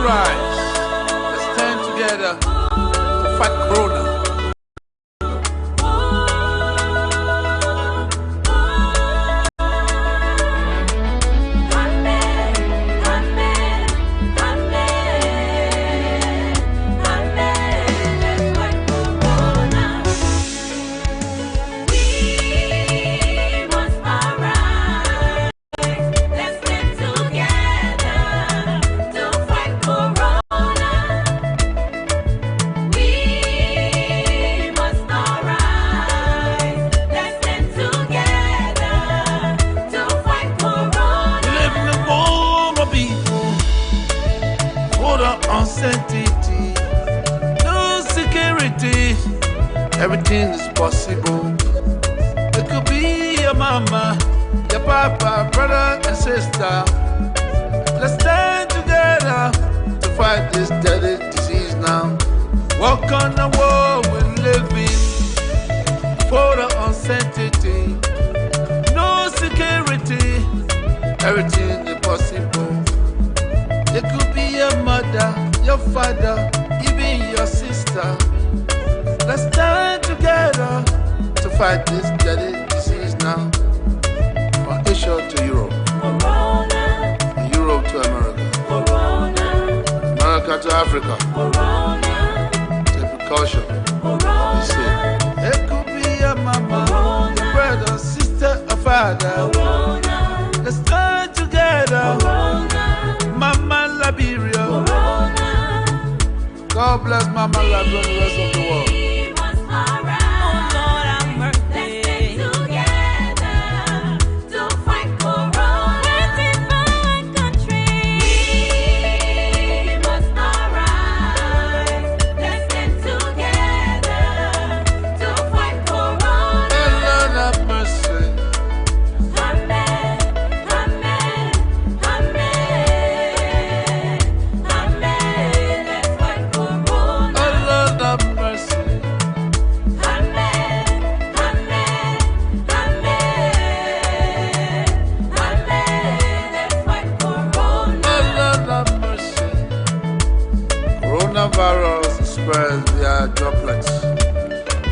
rise. Let's stand together to fight Corona. Uncertainty, no security, everything is possible. It could be your mama, your papa, brother and sister. Let's stand together to fight this deadly disease now. Walk on the world we're living, for the uncertainty, no security, everything is possible. It could be your mother, your father, even your sister. Let's stand together to fight this deadly disease now. From Asia to Europe, Corona. From Europe to America, Corona. America to Africa, Corona. take precaution. Corona. We say, it could be your mama, Corona. your brother, sister, or father. Corona. Let's stand together. Corona. Mama Liberia. Corona. God bless Mama Liberia and the rest of the world. We must arise. Oh Lord, have mercy. Let's stand together to fight Corona. Waiting for our country. We must arise. Let's stand together to fight Corona. Oh Lord have mercy. Amen. Amen. Amen. Amen. Let's fight Corona. Oh Lord have mercy. Amen. Amen. Amen. Amen. Let's fight Corona. Oh Lord have mercy. Coronavirus spreads via droplets.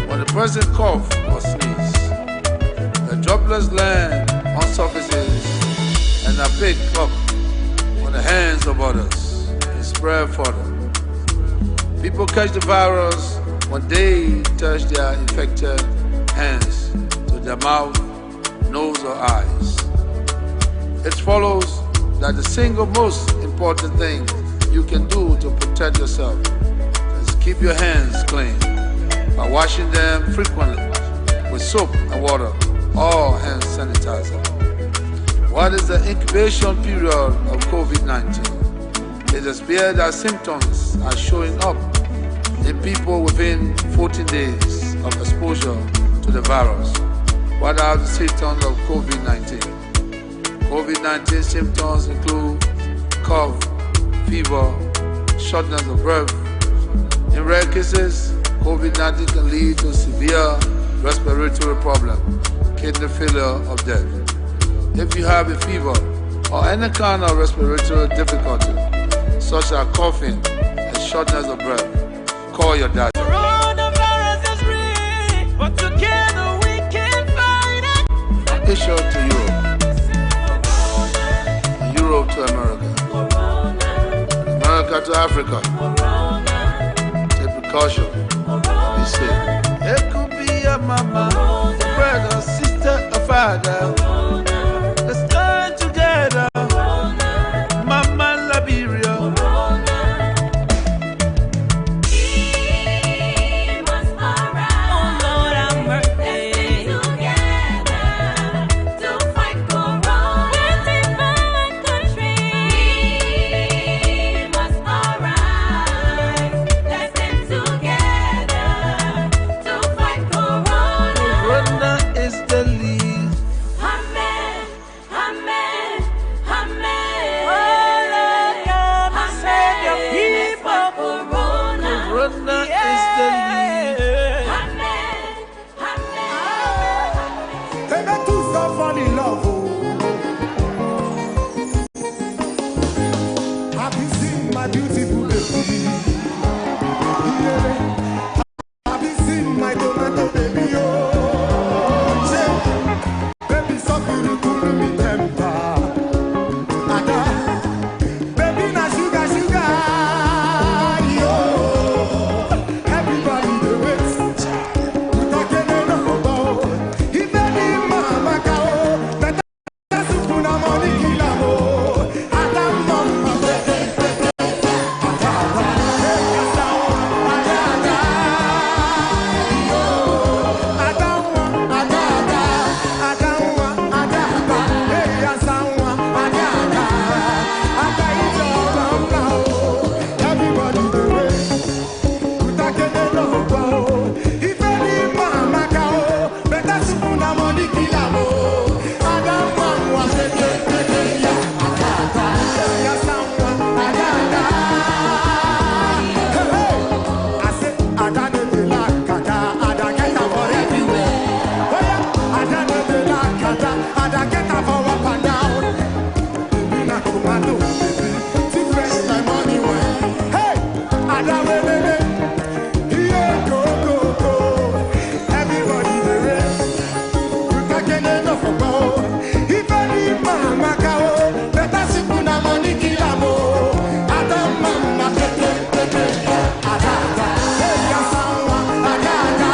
When the person coughs or sneezes, the droplets land on surfaces and are picked up on the hands of others and spread further. People catch the virus when they touch their infected hands to their mouth, nose, or eyes. It follows that the single most important thing you can do to protect yourself is keep your hands clean by washing them frequently with soap and water or hand sanitizer. What is the incubation period of COVID-19? It appears that symptoms are showing up in people within 14 days of exposure to the virus. What are the symptoms of COVID-19? COVID-19 symptoms include cough, fever, shortness of breath. In rare cases, COVID-19 can lead to severe respiratory problem, kidney failure, or death. If you have a fever or any kind of respiratory difficulty, such as coughing and shortness of breath, call your doctor. Coronavirus is real, but together we can fight it. Asia to Europe, from Europe to America, Corona. America to Africa. Corona. Take precaution. Be safe. It could be your mama, your brother, sister, or father. Let's stand together. Mama Liberia. We must arise. Oh Lord, have mercy. Let's stand together to fight Corona. Waiting for our country. We must arise. Let's stand together to fight Corona. Corona is the lead. Amen. Amen. Amen. Oh Lord, come and save your people. Corona. Corona is the lead. Amen. Amen. They make two so fall in love. Oh. Have you seen my beautiful tomato, baby. To fresh my money wine. Hey, Adawelele. Yeah, go, go, go. Everybody the rest. We can't enough of gold. If I need mama cow, better sipuna money kilamo. Adam mama tete tete. Adada. Hey, yasawa. Adada.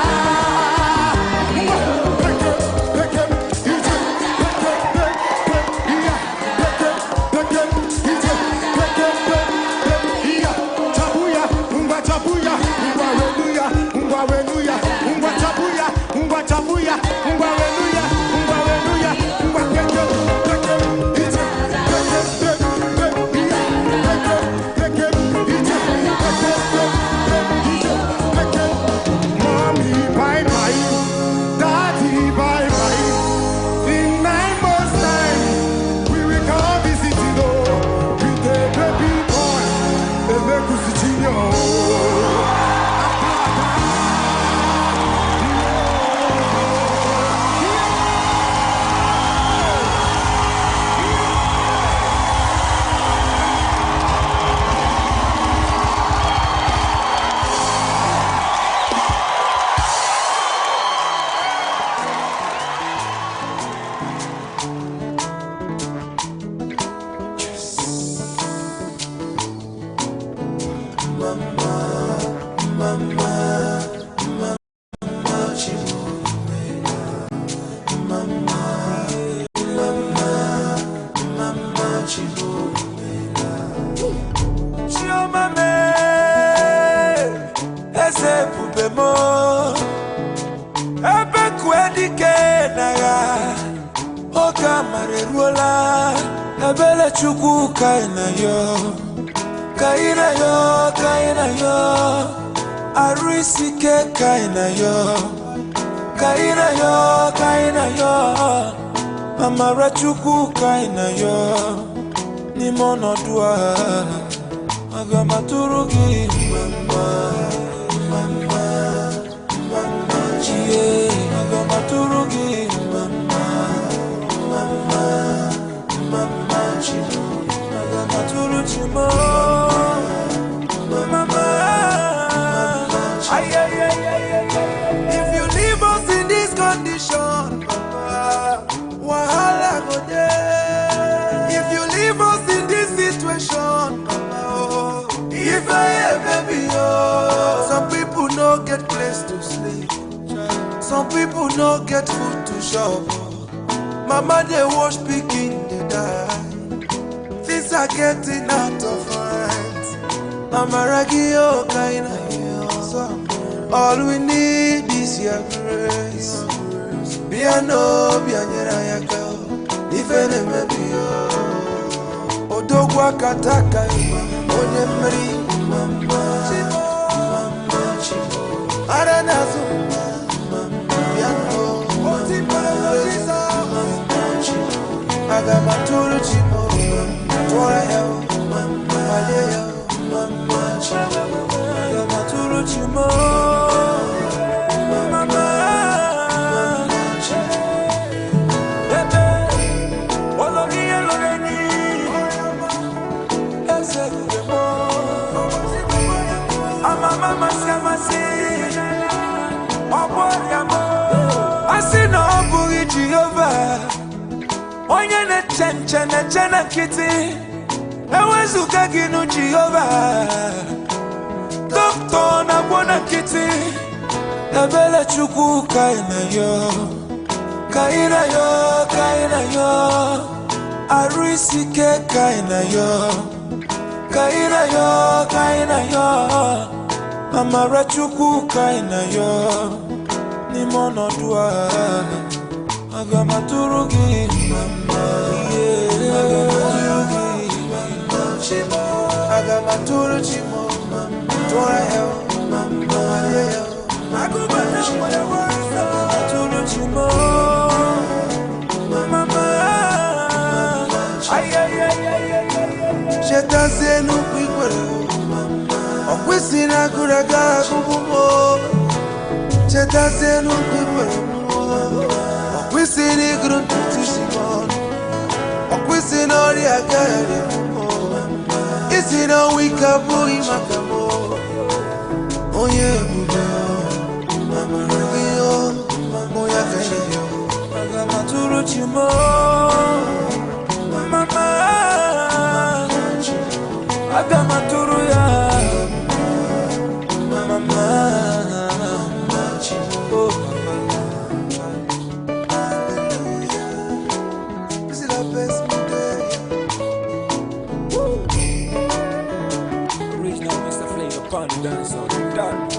Kaina yo, arisike kaina yo, amara chuku kaina yo, ni mono dua, agamaturugi mama, chie, agamaturugi mama, chibu. Mama, if you leave us in this condition, wahala go there. If you leave us in this situation, if I ever be some people no get place to sleep, some people no get food to shop. Mama they wash picking, they die. Things are getting out of hand. Mama Ragio kaina yo. All we need is your grace. Biano bianyera yaka. Ifene mebio. Odogwa kataka onye mri mama. Mama chibo. Aranazo mama. Biano. Otipara jiza mama chibo. Agamaturu chibo. Chena kiti ewezuka ginu Jehovah Doctor na bona kiti ebele chuku kaina yo arisike kaina yo amara chuku kaina yo ni mono dua agamaturugi mama Agamaturu chimo Tora hell Mama Agubana Agaturu chimo Mama Sheta zenu kwikwere Okwisi na kuraga kubumo Sheta zenu kwikwere Okwisi ni gruntu tushimon Isi no ri agari Isi no wika bui makamo Oye buba Mama rubio Moya kaya Magama turu chimo Mama Agama turu ya Mama Oh This is the best day. Original Mr. Flavor Party dance on the dance.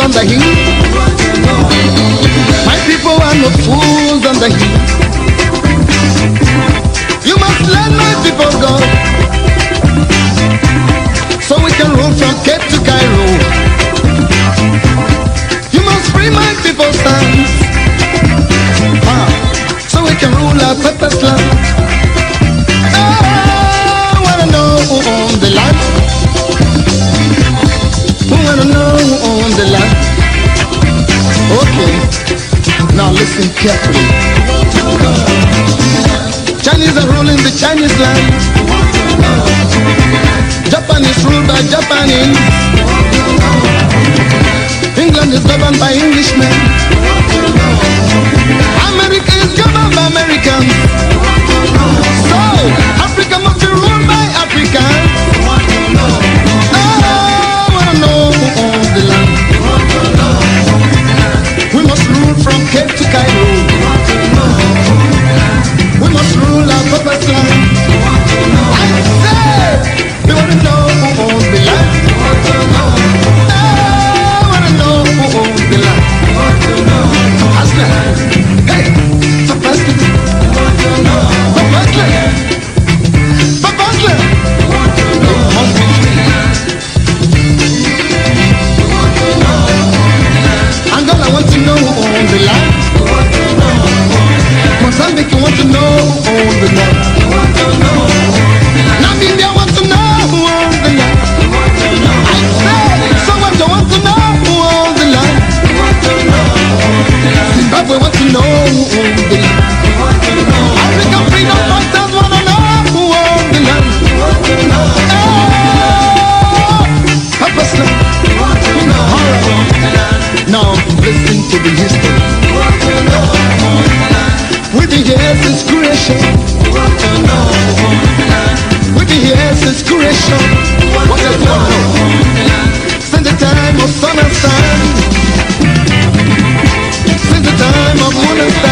On the hill. My people are no fools on the hill. You must let my people go, so we can rule from Cape to Cairo. You must free my people's hands, so we can rule our purpose land. I wanna know who owns the land. Who wanna know who owns the land? Okay, now listen carefully. Chinese are ruling the Chinese land. Japan is ruled by Japanese. England is governed by Englishmen. America is governed by Americans. So, Africa must be ruled by Africans. The land. We must rule from Cape to Cairo. We must rule our purpose land. I say, we want to know who owns the land. I want to know who owns the land. Hustler, hey, so fast. It must be free. Angola want to know who owns the land. Mozambique want to know who owns the land. Namibia want to know who owns the land. I say, Soweto want to know who owns the land. Zimbabwe want to know who owns the land. African freedom fighters want to know who owns the land. Purpose land. Now listen to the history. With the years since creation. With the years since creation. What does one know? Since the time of sun and sun. Since the time of moon and star.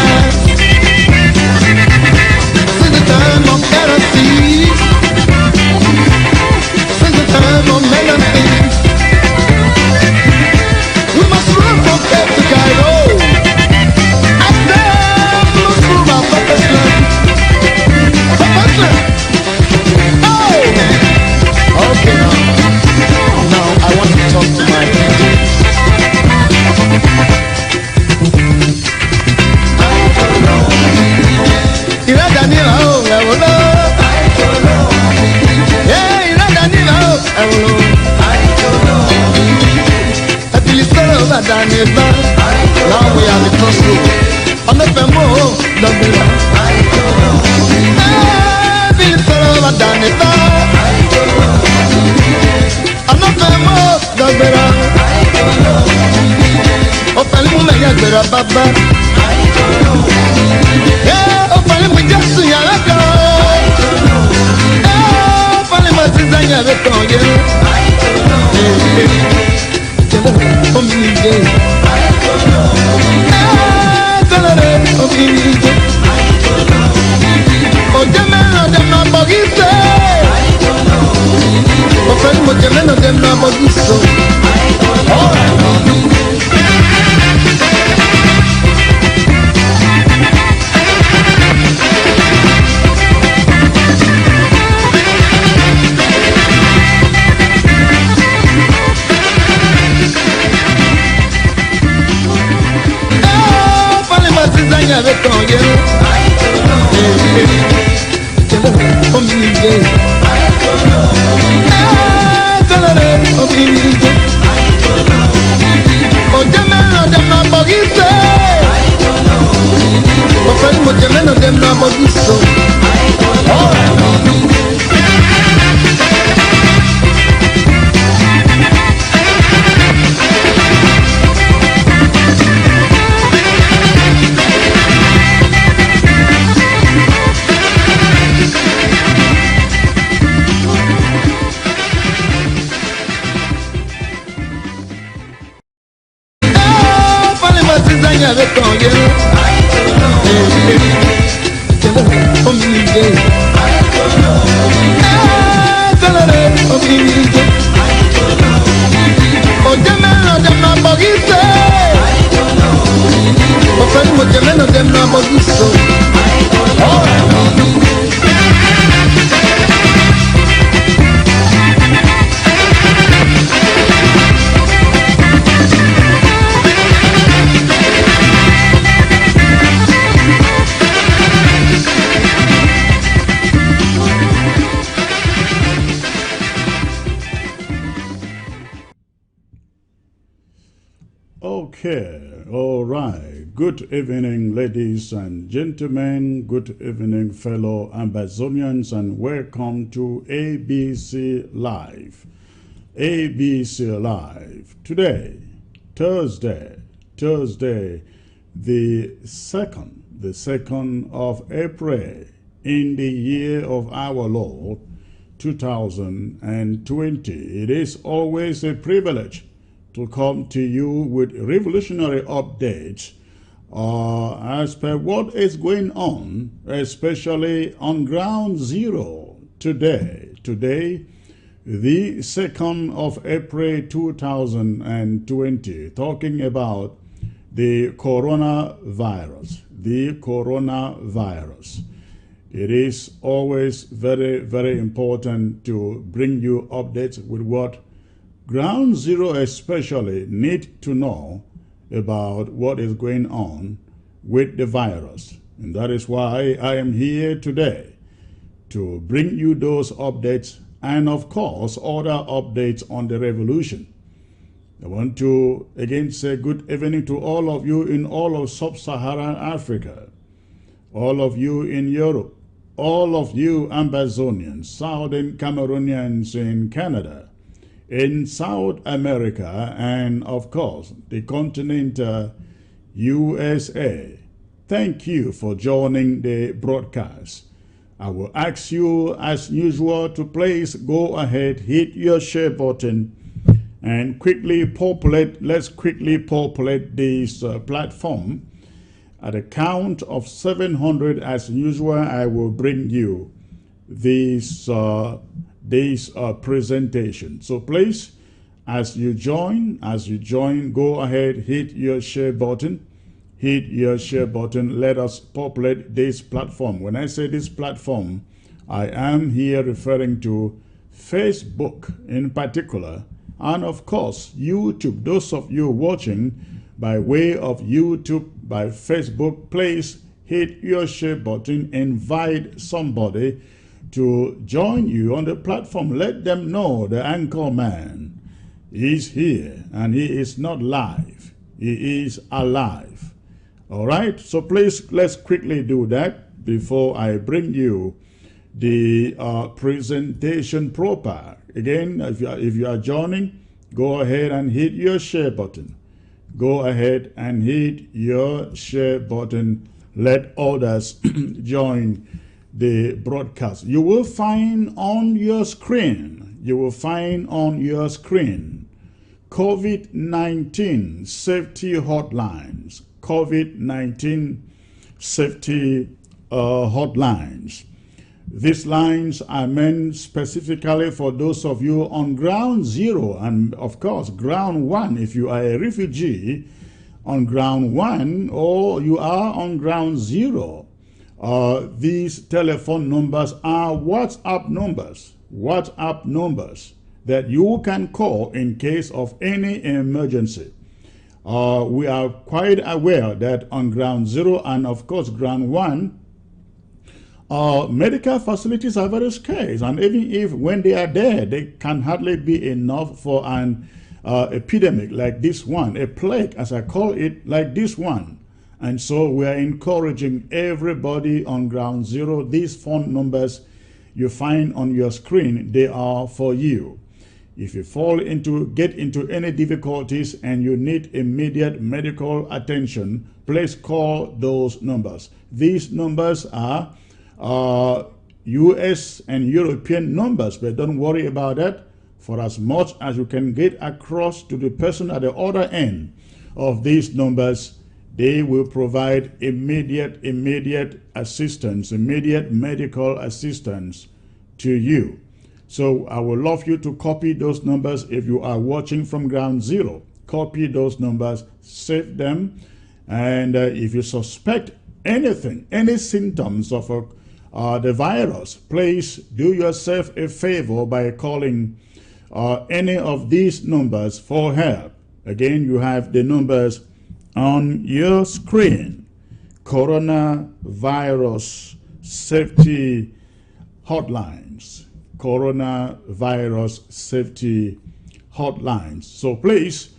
baba. Eh, o pale mo Jesu ya leko. Eh, pale mo Zizanya leko ye. Jelo o mi je. Eh, jelo o mi je. O jamelo de ma bogise. O pale mo jamelo de ma bogise. Zizanya beto ye. Jelo omije. Jelo omije. O jamelo de ma bogise. O feli mo jamelo de ma bogise. Okay, all right. Good evening, ladies and gentlemen. Good evening, fellow Amazonians, and welcome to ABC Live. ABC Live. Today, Thursday, the 2nd of April in the year of our Lord, 2020. It is always a privilege to come to you with revolutionary updates as per what is going on, especially on ground zero today. Today, the 2nd of April 2020, talking about the coronavirus. The coronavirus. It is always very, very important to bring you updates with what Ground Zero especially need to know about what is going on with the virus. And that is why I am here today to bring you those updates and, of course, other updates on the revolution. I want to again say good evening to all of you in all of sub-Saharan Africa, all of you in Europe, all of you Amazonians, Southern Cameroonians in Canada, in South America, and of course the continent USA. Thank you for joining the broadcast. I will ask you as usual to please go ahead, hit your share button and quickly populate. Let's quickly populate this platform. At a count of 700 as usual, I will bring you this presentation. So please, as you join, go ahead, hit your share button. Hit your share button. Let us populate this platform. When I say this platform, I am here referring to Facebook in particular, and of course YouTube. Those of you watching by way of YouTube, by Facebook, please hit your share button. Invite somebody to join you on the platform. Let them know the anchor man is here and he is not live. He is alive. All right, so please let's quickly do that before I bring you the presentation proper. Again, if you are joining, go ahead and hit your share button. go ahead and hit your share button. Let others join the broadcast. You will find on your screen, COVID-19 safety hotlines, COVID-19 safety hotlines. These lines are meant specifically for those of you on ground zero and, of course, ground one. If you are a refugee on ground one or you are on ground zero, these telephone numbers are WhatsApp numbers that you can call in case of any emergency. We are quite aware that on ground zero and, of course, ground one, medical facilities are very scarce, and even if when they are there, they can hardly be enough for an epidemic like this one, a plague as I call it, like this one. And so we are encouraging everybody on ground zero. These phone numbers you find on your screen, they are for you. If you get into any difficulties and you need immediate medical attention, please call those numbers. These numbers are US and European numbers, but don't worry about that. For as much as you can get across to the person at the other end of these numbers, they will provide immediate assistance, immediate medical assistance to you. So I would love you to copy those numbers. If you are watching from ground zero, copy those numbers, save them, and if you suspect anything, any symptoms of the virus, please do yourself a favor by calling any of these numbers for help. Again, you have the numbers on your screen. Coronavirus safety hotlines. Coronavirus safety hotlines. So please,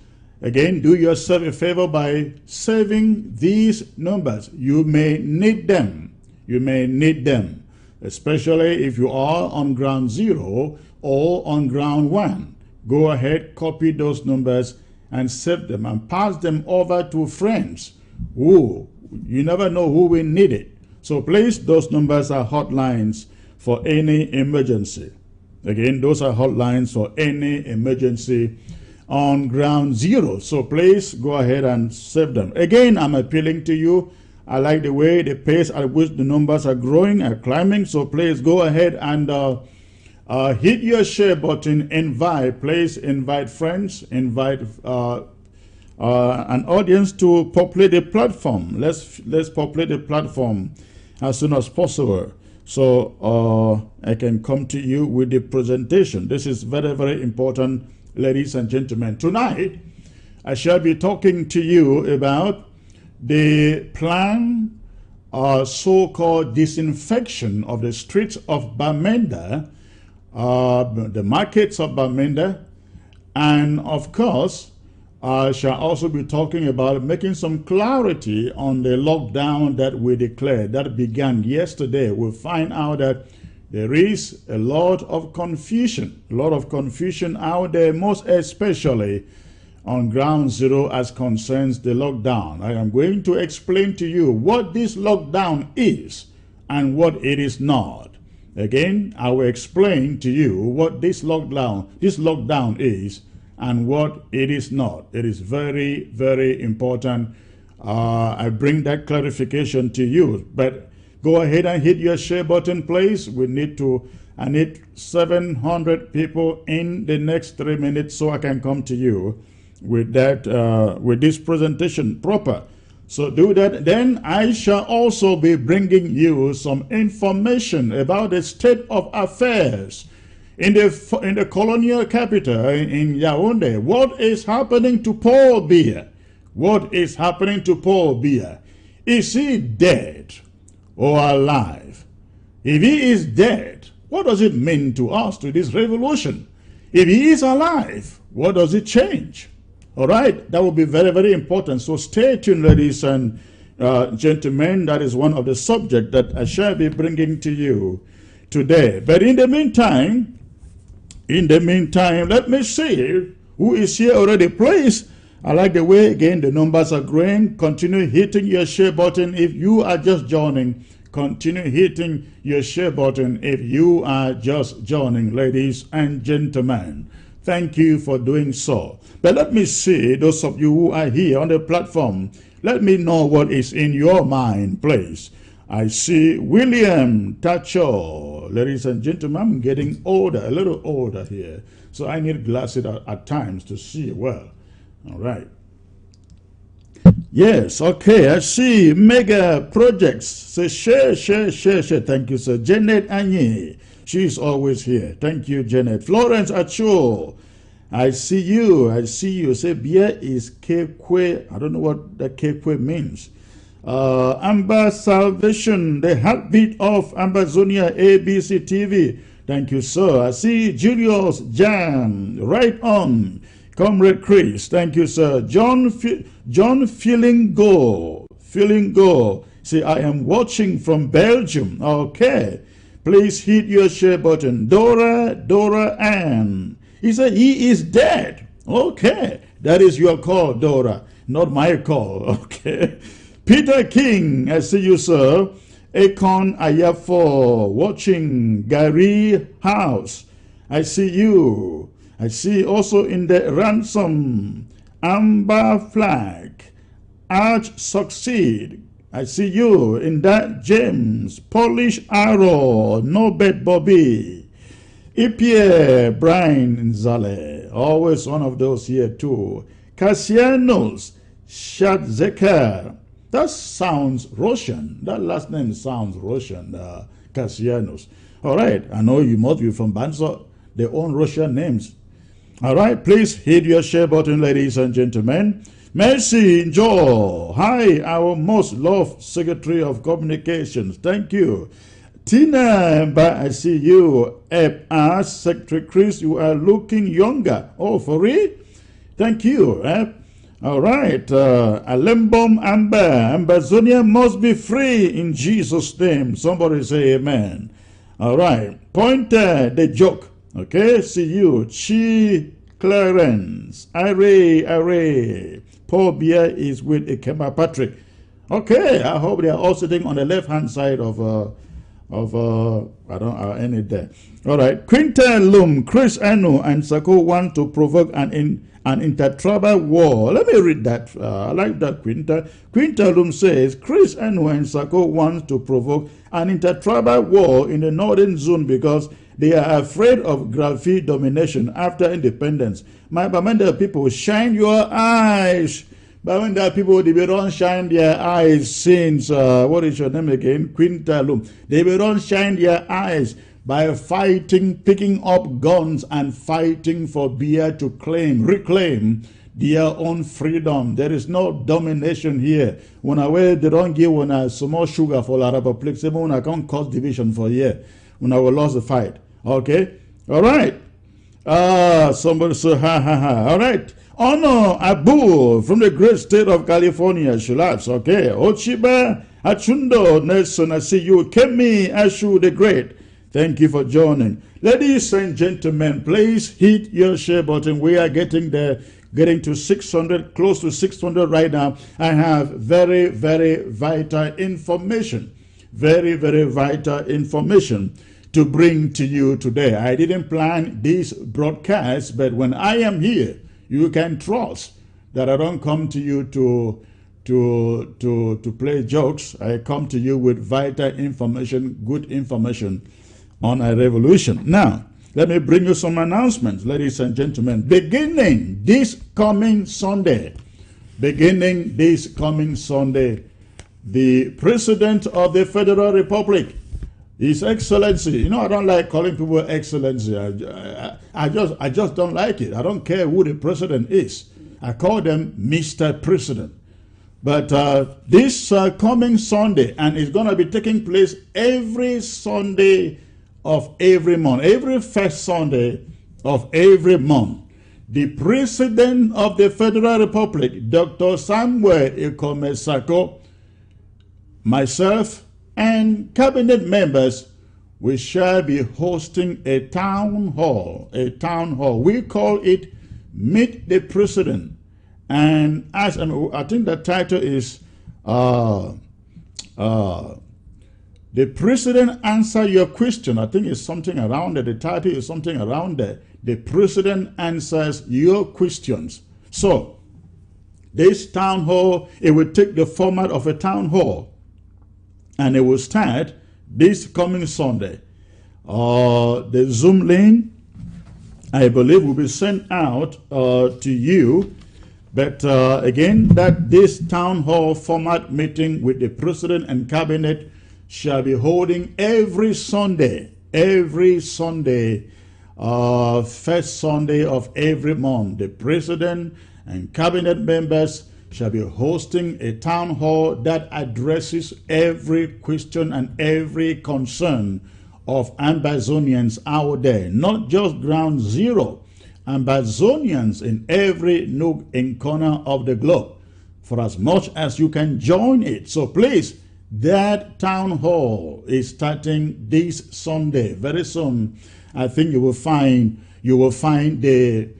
again, do yourself a favor by saving these numbers. You may need them. Especially if you are on ground zero or on ground one. Go ahead, copy those numbers and save them and pass them over to friends who, you never know who will need it. So please, those numbers are hotlines for any emergency. Again, those are hotlines for any emergency on ground zero. So please go ahead and save them. Again, I'm appealing to you. I like the way, the pace at which the numbers are growing, are climbing. So please go ahead and hit your share button, please invite friends, invite an audience to populate the platform. Let's populate the platform as soon as possible, so I can come to you with the presentation. This is very, very important, ladies and gentlemen. Tonight, I shall be talking to you about the planned so-called disinfection of the streets of Bamenda, the markets of Bamenda, and of course, I shall also be talking about making some clarity on the lockdown that we declared, that began yesterday. We'll find out that there is a lot of confusion out there, most especially on ground zero as concerns the lockdown. I am going to explain to you what this lockdown is and what it is not. Again, I will explain to you what this lockdown is and what it is not. It is very, very important. I bring that clarification to you. But go ahead and hit your share button, please. I need 700 people in the next 3 minutes so I can come to you with that, with this presentation proper. So do that. Then I shall also be bringing you some information about the state of affairs in the colonial capital in Yaounde. What is happening to Paul Biya? What is happening to Paul Biya? Is he dead or alive? If he is dead, what does it mean to us, to this revolution? If he is alive, what does it change? All right, that will be very, very important. So stay tuned, ladies and gentlemen. That is one of the subjects that I shall be bringing to you today. But in the meantime, let me see who is here already. Please, I like the way, again, the numbers are growing. Continue hitting your share button if you are just joining. Continue hitting your share button if you are just joining, ladies and gentlemen. Thank you for doing so. But let me see, those of you who are here on the platform, let me know what is in your mind, please. I see William Tacho. Ladies and gentlemen, I'm getting older, a little older here. So I need glasses at times to see well. All right. Yes, okay, I see mega projects. Say share. Thank you, sir. Janet Anye, she's always here. Thank you, Janet. Florence Acho, I see you. Say beer is Kekwe. I don't know what that Kekwe means. Amber Salvation, the heartbeat of Ambazonia ABC TV. Thank you, sir. I see Julius Jan, right on. Comrade Chris, thank you, sir. John Feeling Go. See, I am watching from Belgium. Okay. Please hit your share button. Dora Ann. He said he is dead. Okay. That is your call, Dora. Not my call. Okay. Peter King, I see you, sir. Akon Ayafo, watching Gary House. I see you. I see also in the ransom, Amber Flag, Arch Succeed. I see you in that James, Polish Arrow, Nobet Bobby, Ipie, Brian Zale, always one of those here too. Cassianos, Shadzekar. That sounds Russian. That last name sounds Russian, Cassianos. All right, I know you must be from Banzo. They own Russian names. All right, please hit your share button, ladies and gentlemen. Mercy Joe, hi, our most loved Secretary of Communications. Thank you. Tina, I see you. Secretary Chris, you are looking younger. Oh, for real? Thank you. All right. Alembom Amber, Ambazonia must be free in Jesus' name. Somebody say amen. All right. Pointer, the joke. Okay, see you. Chi Clarence. Array. Paul Beer is with Ikema Patrick. Okay, I hope they are all sitting on the left-hand side of I don't have any there. All right. Quinton Lum, Chris Anu, and Sako want to provoke an intertribal war. Let me read that. I like that, Quinton. Quinton Lum says, Chris Anu and Sako want to provoke an intertribal war in the northern zone because they are afraid of Graphic domination after independence. My Bamenda people, shine your eyes. Bamenda people, they don't shine their eyes since, what is your name again? Quintalum. They don't shine their eyes by fighting, picking up guns and fighting for beer to reclaim their own freedom. There is no domination here. When they don't give some more sugar for the Republic, when I can't cause division for a year, when I will lose the fight. Okay? All right. Somebody say, ha. All right. Honor Abu from the great state of California. Shulaps. Okay. Ochiba Achundo Nelson. I see you. Kemi Ashu the Great. Thank you for joining. Ladies and gentlemen, please hit your share button. We are getting there. Getting to 600, close to 600 right now. I have very, very vital information. Very, very vital information to bring to you today. I didn't plan this broadcast, but when I am here, you can trust that I don't come to you to play jokes. I come to you with vital information, good information on a revolution. Now, let me bring you some announcements, ladies and gentlemen. Beginning this coming Sunday, the President of the Federal Republic, His Excellency, I don't like calling people Excellency. I just don't like it. I don't care who the president is. I call them Mr. President. But this coming Sunday, and it's going to be taking place every Sunday of every month, every first Sunday of every month, the President of the Federal Republic, Dr. Samuel Ikome Sako, myself, and cabinet members, we shall be hosting a town hall. We call it Meet the President. And as I think the title is the president answer your question. I think it's something around there. The title is something around there. The president answers your questions. So this town hall, it will take the format of a town hall, and it will start this coming Sunday. The Zoom link, I believe, will be sent out to you. But again, that this town hall format meeting with the president and cabinet shall be holding every Sunday, first Sunday of every month. The president and cabinet members shall be hosting a town hall that addresses every question and every concern of Ambazonians out there, not just ground zero, Ambazonians in every nook and corner of the globe, for as much as you can join it. So please, that town hall is starting this Sunday. Very soon, I think you will find the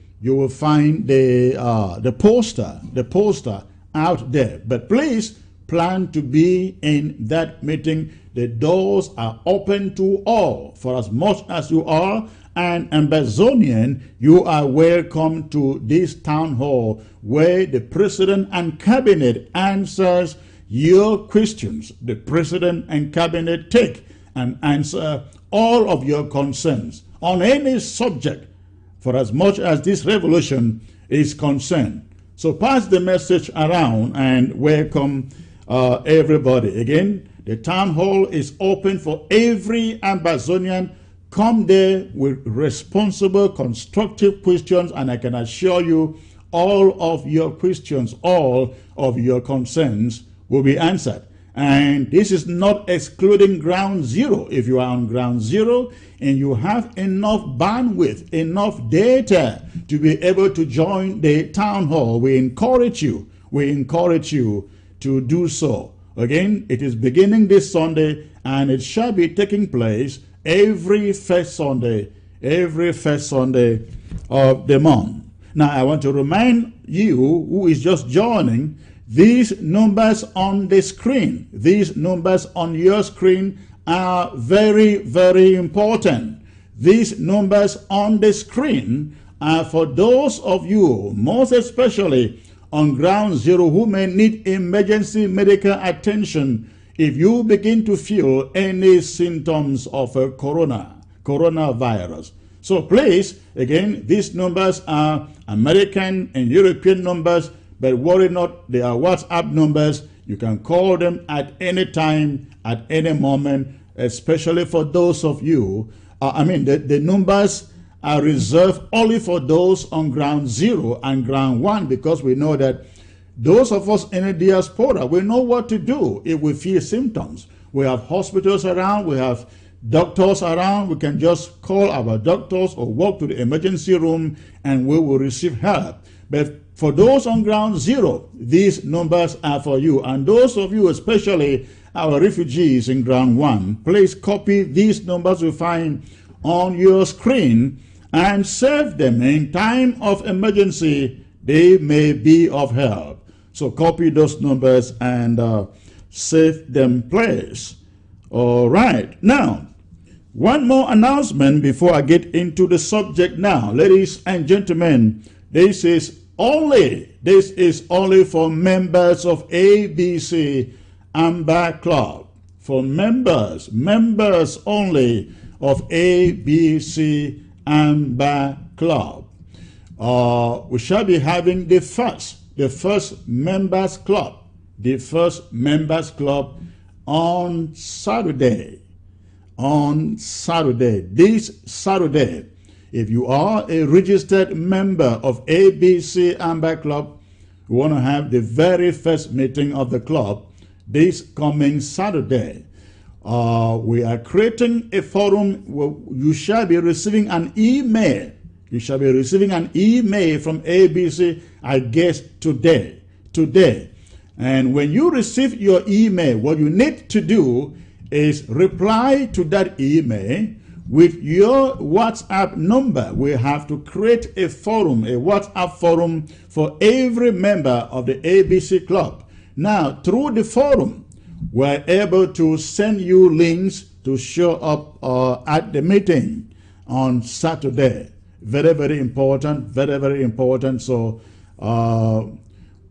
poster out there. But please plan to be in that meeting. The doors are open to all. For as much as you are an Ambazonian, you are welcome to this town hall where the president and cabinet answers your questions. The president and cabinet take and answer all of your concerns on any subject, for as much as this revolution is concerned. So pass the message around and welcome everybody. Again, the town hall is open for every Ambazonian. Come there with responsible, constructive questions, and I can assure you all of your questions, all of your concerns will be answered. And this is not excluding ground zero. If you are on ground zero and you have enough bandwidth, enough data to be able to join the town hall, we encourage you to do so. Again, it is beginning this Sunday, and it shall be taking place every first Sunday of the month. Now, I want to remind you who is just joining, these numbers on the screen, these numbers on your screen are very, very important. These numbers on the screen are for those of you, most especially on ground zero, who may need emergency medical attention if you begin to feel any symptoms of a coronavirus. So please, again, these numbers are American and European numbers, but worry not, they are WhatsApp numbers. You can call them at any time, at any moment, especially for those of you. The numbers are reserved only for those on ground zero and ground one, because we know that those of us in the diaspora, we know what to do if we feel symptoms. We have hospitals around, we have doctors around. We can just call our doctors or walk to the emergency room and we will receive help. But for those on ground zero, these numbers are for you. And those of you, especially our refugees in ground one, please copy these numbers you find on your screen and save them. In time of emergency, they may be of help. So copy those numbers and save them, please. All right. Now, one more announcement before I get into the subject now. Ladies and gentlemen, this is only for members of ABC Amber Club. For members only of ABC Amber Club. We shall be having the first members club on Saturday. This Saturday, if you are a registered member of ABC Amber Club, we want to have the very first meeting of the club this coming Saturday. We are creating a forum where you shall be receiving an email. You shall be receiving an email from ABC, I guess, today. And when you receive your email, what you need to do is reply to that email with your WhatsApp number. We have to create a forum, a WhatsApp forum for every member of the ABC Club. Now, through the forum, we're able to send you links to show up at the meeting on Saturday. Very, very important, very, very important. So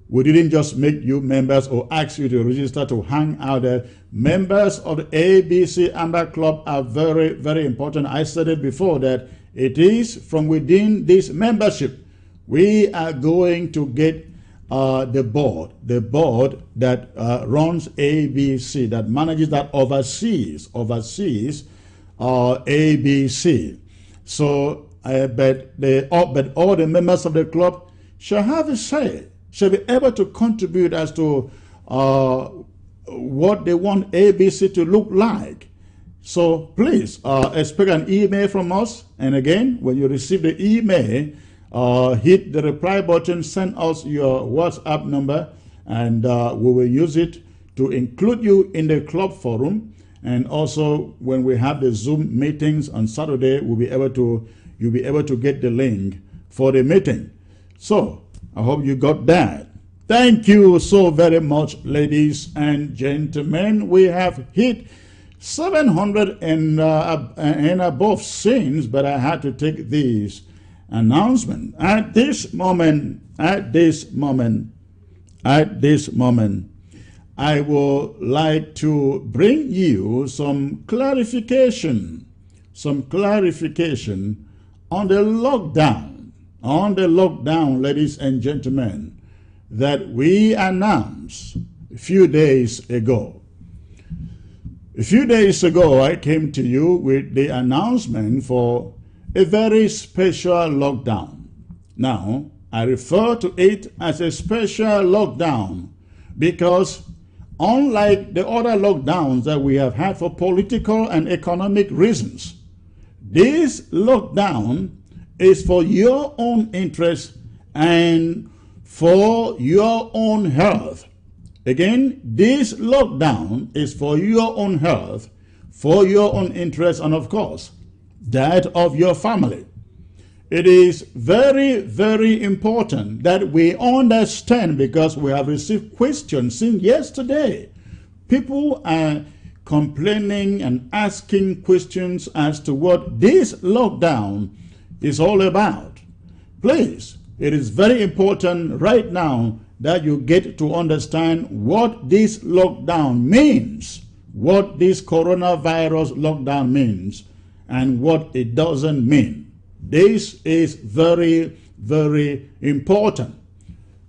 we didn't just make you members or ask you to register to hang out there. Members of the ABC Amber Club are very, very important. I said it before that it is from within this membership we are going to get the board that runs ABC, that manages, that oversees ABC. So but all the members of the club shall have a say, shall be able to contribute as to what they want ABC to look like. So please expect an email from us. And again, when you receive the email, hit the reply button, send us your WhatsApp number, and we will use it to include you in the club forum. And also, when we have the Zoom meetings on Saturday, you'll be able to get the link for the meeting. So I hope you got that. Thank you so very much, ladies and gentlemen. We have hit 700 and above scenes, but I had to take this announcement. At this moment, I would like to bring you some clarification on the lockdown, ladies and gentlemen, that we announced a few days ago. A few days ago, I came to you with the announcement for a very special lockdown. Now, I refer to it as a special lockdown because unlike the other lockdowns that we have had for political and economic reasons, this lockdown is for your own interest and for your own health. Again, this lockdown is for your own health, for your own interest, and of course, that of your family. It is very, very important that we understand, because we have received questions since yesterday. People are complaining and asking questions as to what this lockdown is all about. Please, it is very important right now that you get to understand what this lockdown means, what this coronavirus lockdown means, and what it doesn't mean. This is very, very important.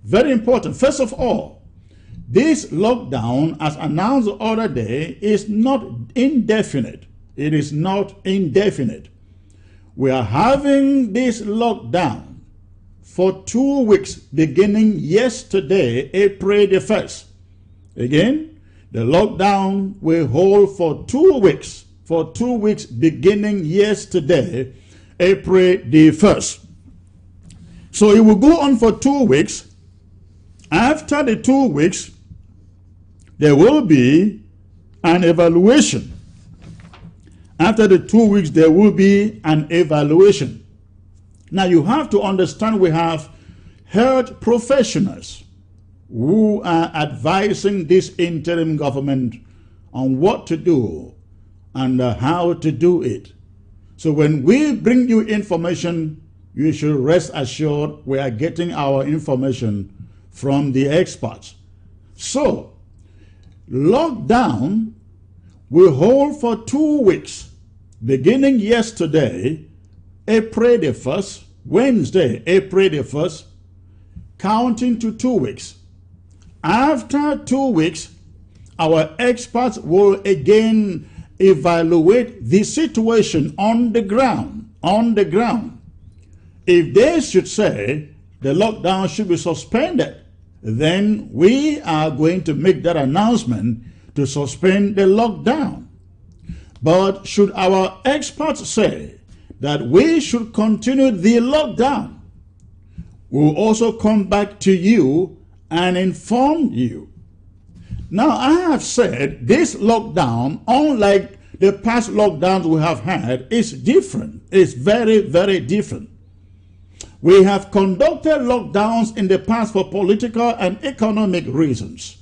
Very important. First of all, this lockdown, as announced the other day, is not indefinite. It is not indefinite. We are having this lockdown for 2 weeks, beginning yesterday, April the 1st. Again, the lockdown will hold for 2 weeks. For 2 weeks, beginning yesterday, April the 1st. So it will go on for 2 weeks. After the 2 weeks, there will be an evaluation. After the 2 weeks, there will be an evaluation. Now you have to understand, we have health professionals who are advising this interim government on what to do and how to do it. So when we bring you information, you should rest assured we are getting our information from the experts. So, lockdown will hold for 2 weeks, beginning yesterday, April the 1st, Wednesday, April the 1st, counting to 2 weeks. After 2 weeks, our experts will again evaluate the situation on the ground. If they should say the lockdown should be suspended, then we are going to make that announcement to suspend the lockdown. But should our experts say that we should continue the lockdown, we'll also come back to you and inform you. Now, I have said this lockdown, unlike the past lockdowns we have had is different. It's very, very different. We have conducted lockdowns in the past for political and economic reasons.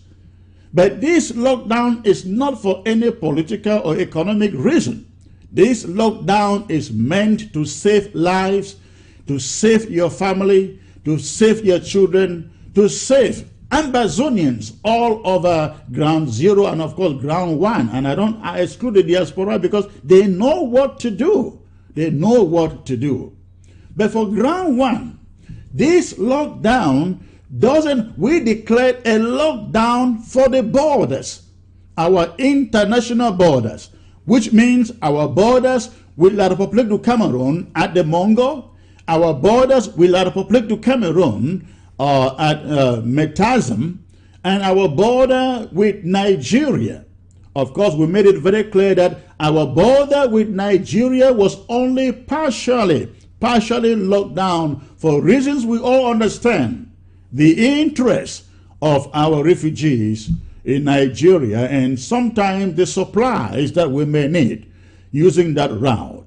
But this lockdown is not for any political or economic reason. This lockdown is meant to save lives, to save your family, to save your children, to save Ambazonians all over ground zero and of course ground one. And I exclude the diaspora because they know what to do. They know what to do. But for ground one, this lockdown we declared a lockdown for the borders, our international borders, which means our borders with La République du Cameroon at the Mongo, our borders with La République du Cameroon at Metazem, and our border with Nigeria. Of course, we made it very clear that our border with Nigeria was only partially locked down for reasons we all understand. The interest of our refugees in Nigeria and sometimes the supplies that we may need using that route.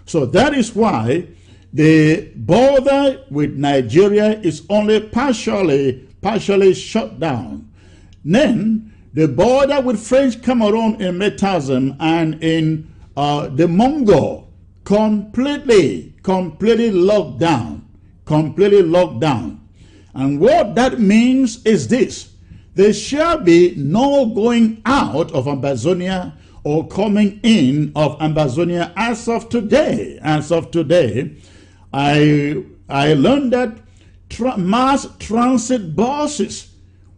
So that is why the border with Nigeria is only partially shut down. Then the border with French Cameroon in Metazem and in the Mongo completely locked down. And what that means is this: there shall be no going out of Ambazonia or coming in of Ambazonia as of today. I learned that mass transit buses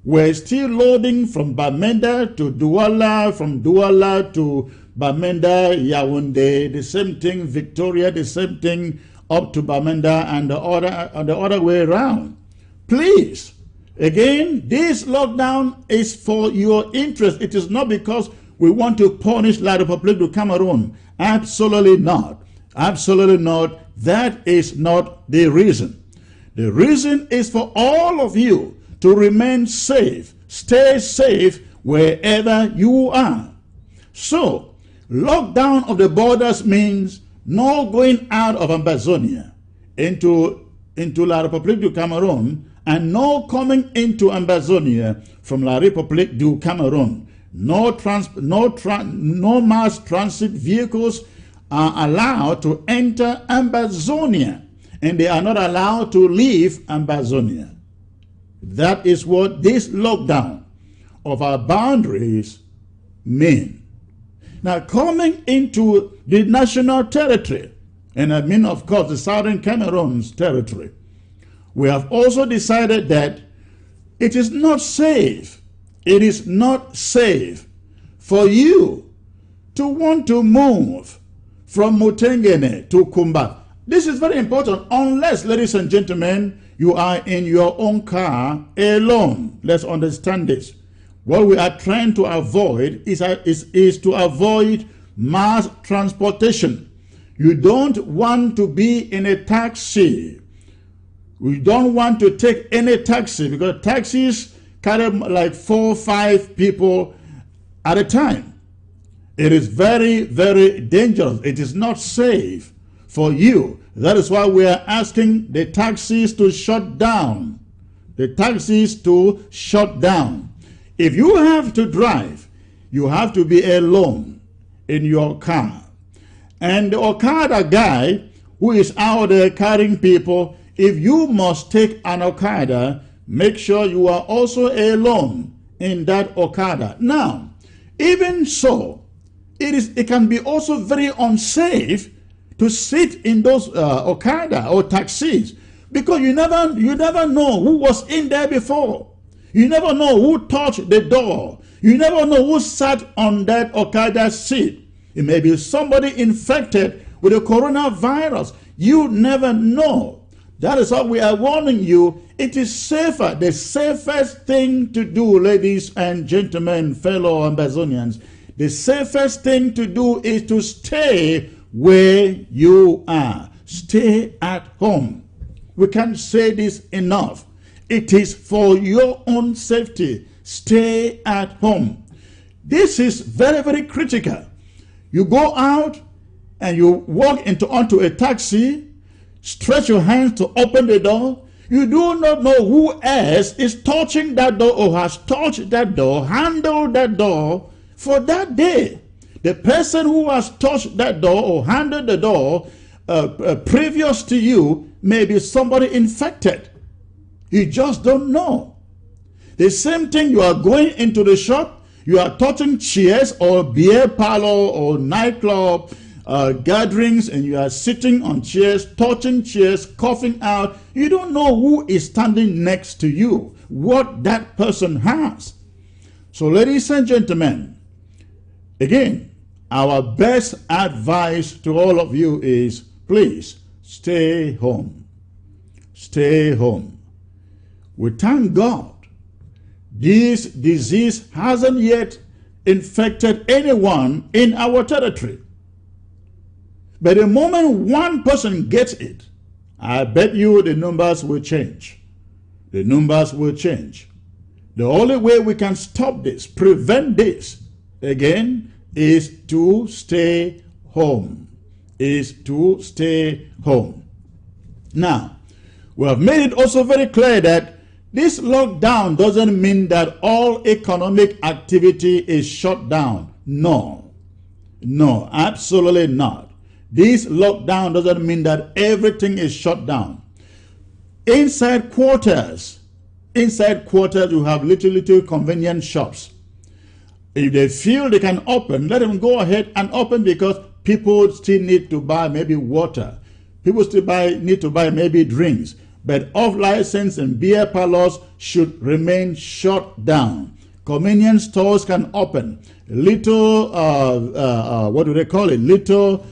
were still loading from Bamenda to Douala, from Douala to Bamenda, Yaounde, the same thing, Victoria, the same thing up to Bamenda, and the other way around. Please, again, this lockdown is for your interest. It is not because we want to punish La République du Cameroon. Absolutely not. Absolutely not. That is not the reason. The reason is for all of you to remain safe. Stay safe wherever you are. So, lockdown of the borders means no going out of Ambazonia into La République du Cameroon, and no coming into Ambazonia from La République du Cameroon. No mass transit vehicles are allowed to enter Ambazonia, and they are not allowed to leave Ambazonia. That is what this lockdown of our boundaries mean. Now, coming into the national territory, and I mean, of course, the southern Cameroon's territory, we have also decided that it is not safe. It is not safe for you to want to move from Mutengene to Kumba. This is very important, unless, ladies and gentlemen, you are in your own car alone. Let's understand this. What we are trying to avoid is to avoid mass transportation. You don't want to be in a taxi. We don't want to take any taxi because taxis carry like 4 or 5 people at a time. It is very, very dangerous. It is not safe for you. That is why we are asking the taxis to shut down. The taxis to shut down. If you have to drive, you have to be alone in your car. And the Okada guy who is out there carrying people, if you must take an Okada, make sure you are also alone in that Okada. Now, even so, it can be also very unsafe to sit in those Okada or taxis, because you never know who was in there before. You never know who touched the door. You never know who sat on that Okada seat. It may be somebody infected with the coronavirus. You never know. That is why we are warning you. It is safer. The safest thing to do, ladies and gentlemen, fellow Ambazonians, the safest thing to do is to stay where you are. Stay at home. We can't say this enough. It is for your own safety. Stay at home. This is very, very critical. You go out and you walk onto a taxi, stretch your hands to open the door. You do not know who else is touching that door or has touched that door, handled that door for that day. The person who has touched that door or handled the door previous to you may be somebody infected. You just don't know. The same thing, you are going into the shop, you are touching chairs or beer parlor or nightclub gatherings, and you are sitting on chairs, touching chairs, coughing out. You don't know who is standing next to you, what that person has. So ladies and gentlemen, again, our best advice to all of you is please stay home. Stay home. We thank God this disease hasn't yet infected anyone in our territory. But the moment one person gets it, I bet you the numbers will change. The numbers will change. The only way we can stop this, prevent this, again, is to stay home. Is to stay home. Now, we have made it also very clear that this lockdown doesn't mean that all economic activity is shut down. No. No, absolutely not. This lockdown doesn't mean that everything is shut down. Inside quarters, you have little convenience shops. If they feel they can open, let them go ahead and open, because people still need to buy maybe water. People still need to buy maybe drinks. But off-license and beer parlors should remain shut down. Convenience stores can open. Little, what do they call it? Little,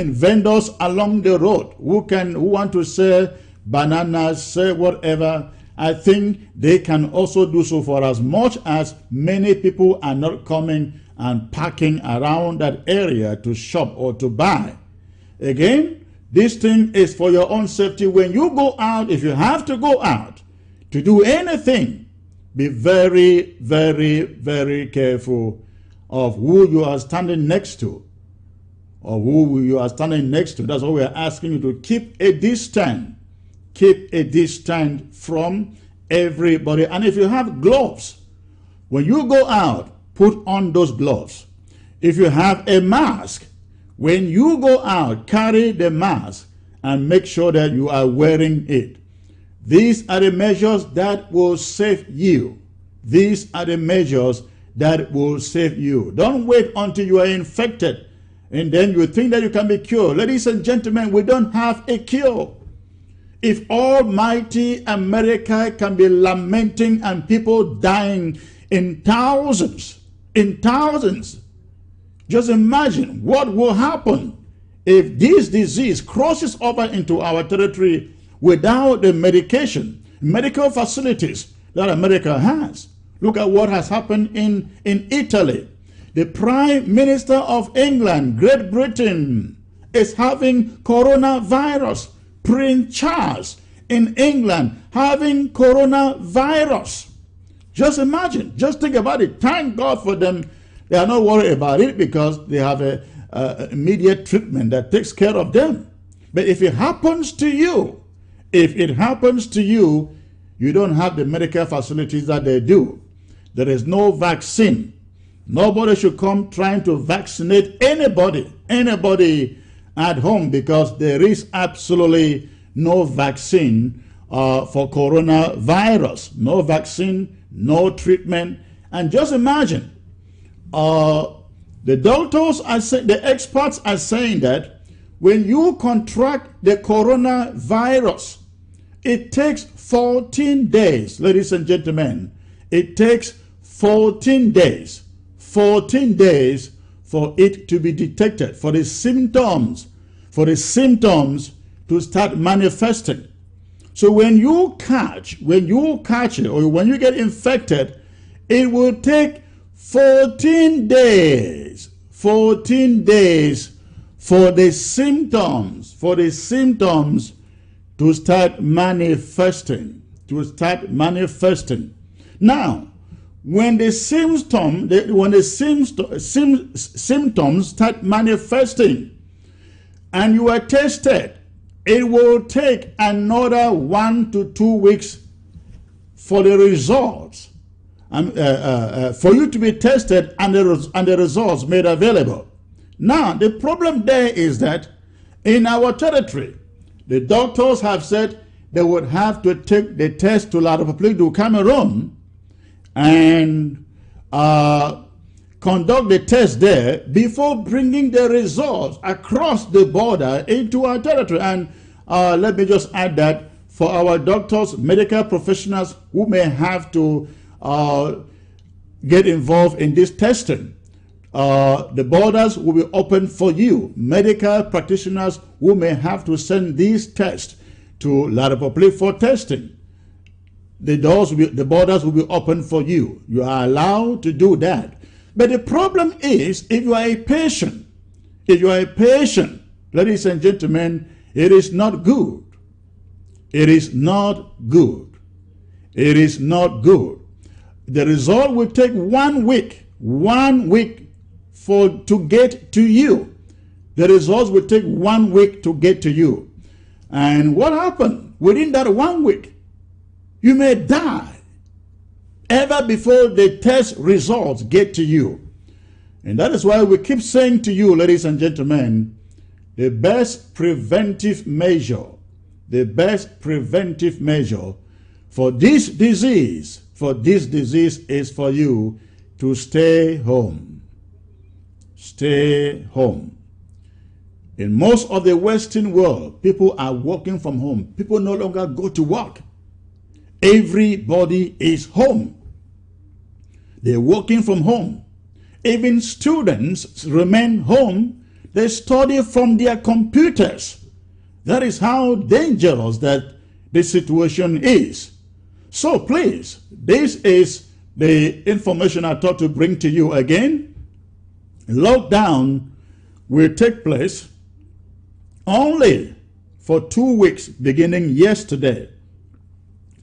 vendors along the road who want to sell bananas, sell whatever. I think they can also do so, for as much as many people are not coming and parking around that area to shop or to buy. Again, this thing is for your own safety. When you go out, if you have to go out to do anything, be very, very, very careful of who you are standing next to. Or who you are standing next to. That's why we are asking you to keep a distance. Keep a distance from everybody. And if you have gloves, when you go out, put on those gloves. If you have a mask, when you go out, carry the mask and make sure that you are wearing it. These are the measures that will save you. These are the measures that will save you. Don't wait until you are infected and then you think that you can be cured. Ladies and gentlemen, we don't have a cure. If almighty America can be lamenting and people dying in thousands, just imagine what will happen if this disease crosses over into our territory without the medical facilities that America has. Look at what has happened in Italy. The Prime Minister of England, Great Britain, is having coronavirus. Prince Charles in England having coronavirus. Just imagine, just think about it. Thank God for them. They are not worried about it because they have a immediate treatment that takes care of them. But if it happens to you, you don't have the medical facilities that they do. There is no vaccine. Nobody should come trying to vaccinate anybody at home, because there is absolutely no vaccine for coronavirus. No vaccine, no treatment. And just imagine, the doctors are saying, the experts are saying that when you contract the coronavirus, it takes 14 days, ladies and gentlemen. It takes 14 days for it to be detected, for the symptoms to start manifesting. So when you catch it, or when you get infected, it will take 14 days for the symptoms to start manifesting. Now, when the symptoms start manifesting and you are tested, it will take another 1 to 2 weeks for the results, for you to be tested and the results made available. Now, the problem there is that in our territory, the doctors have said they would have to take the test to La République du Cameroon and conduct the test there before bringing the results across the border into our territory. And let me just add that for our doctors, medical professionals who may have to get involved in this testing, the borders will be open for you. Medical practitioners who may have to send these tests to La République for testing, the borders will be open for you. You are allowed to do that. But the problem is, if you are a patient, ladies and gentlemen, it is not good. It is not good. It is not good. The result will take 1 week to get to you. The results will take 1 week to get to you. And what happened? Within that 1 week, you may die ever before the test results get to you. And that is why we keep saying to you, ladies and gentlemen, the best preventive measure for this disease is for you to stay home. Stay home. In most of the Western world, people are working from home. People no longer go to work. Everybody is home. They're working from home. Even students remain home. They study from their computers. That is how dangerous that the situation is. So please, this is the information I thought to bring to you again. Lockdown will take place only for 2 weeks beginning yesterday.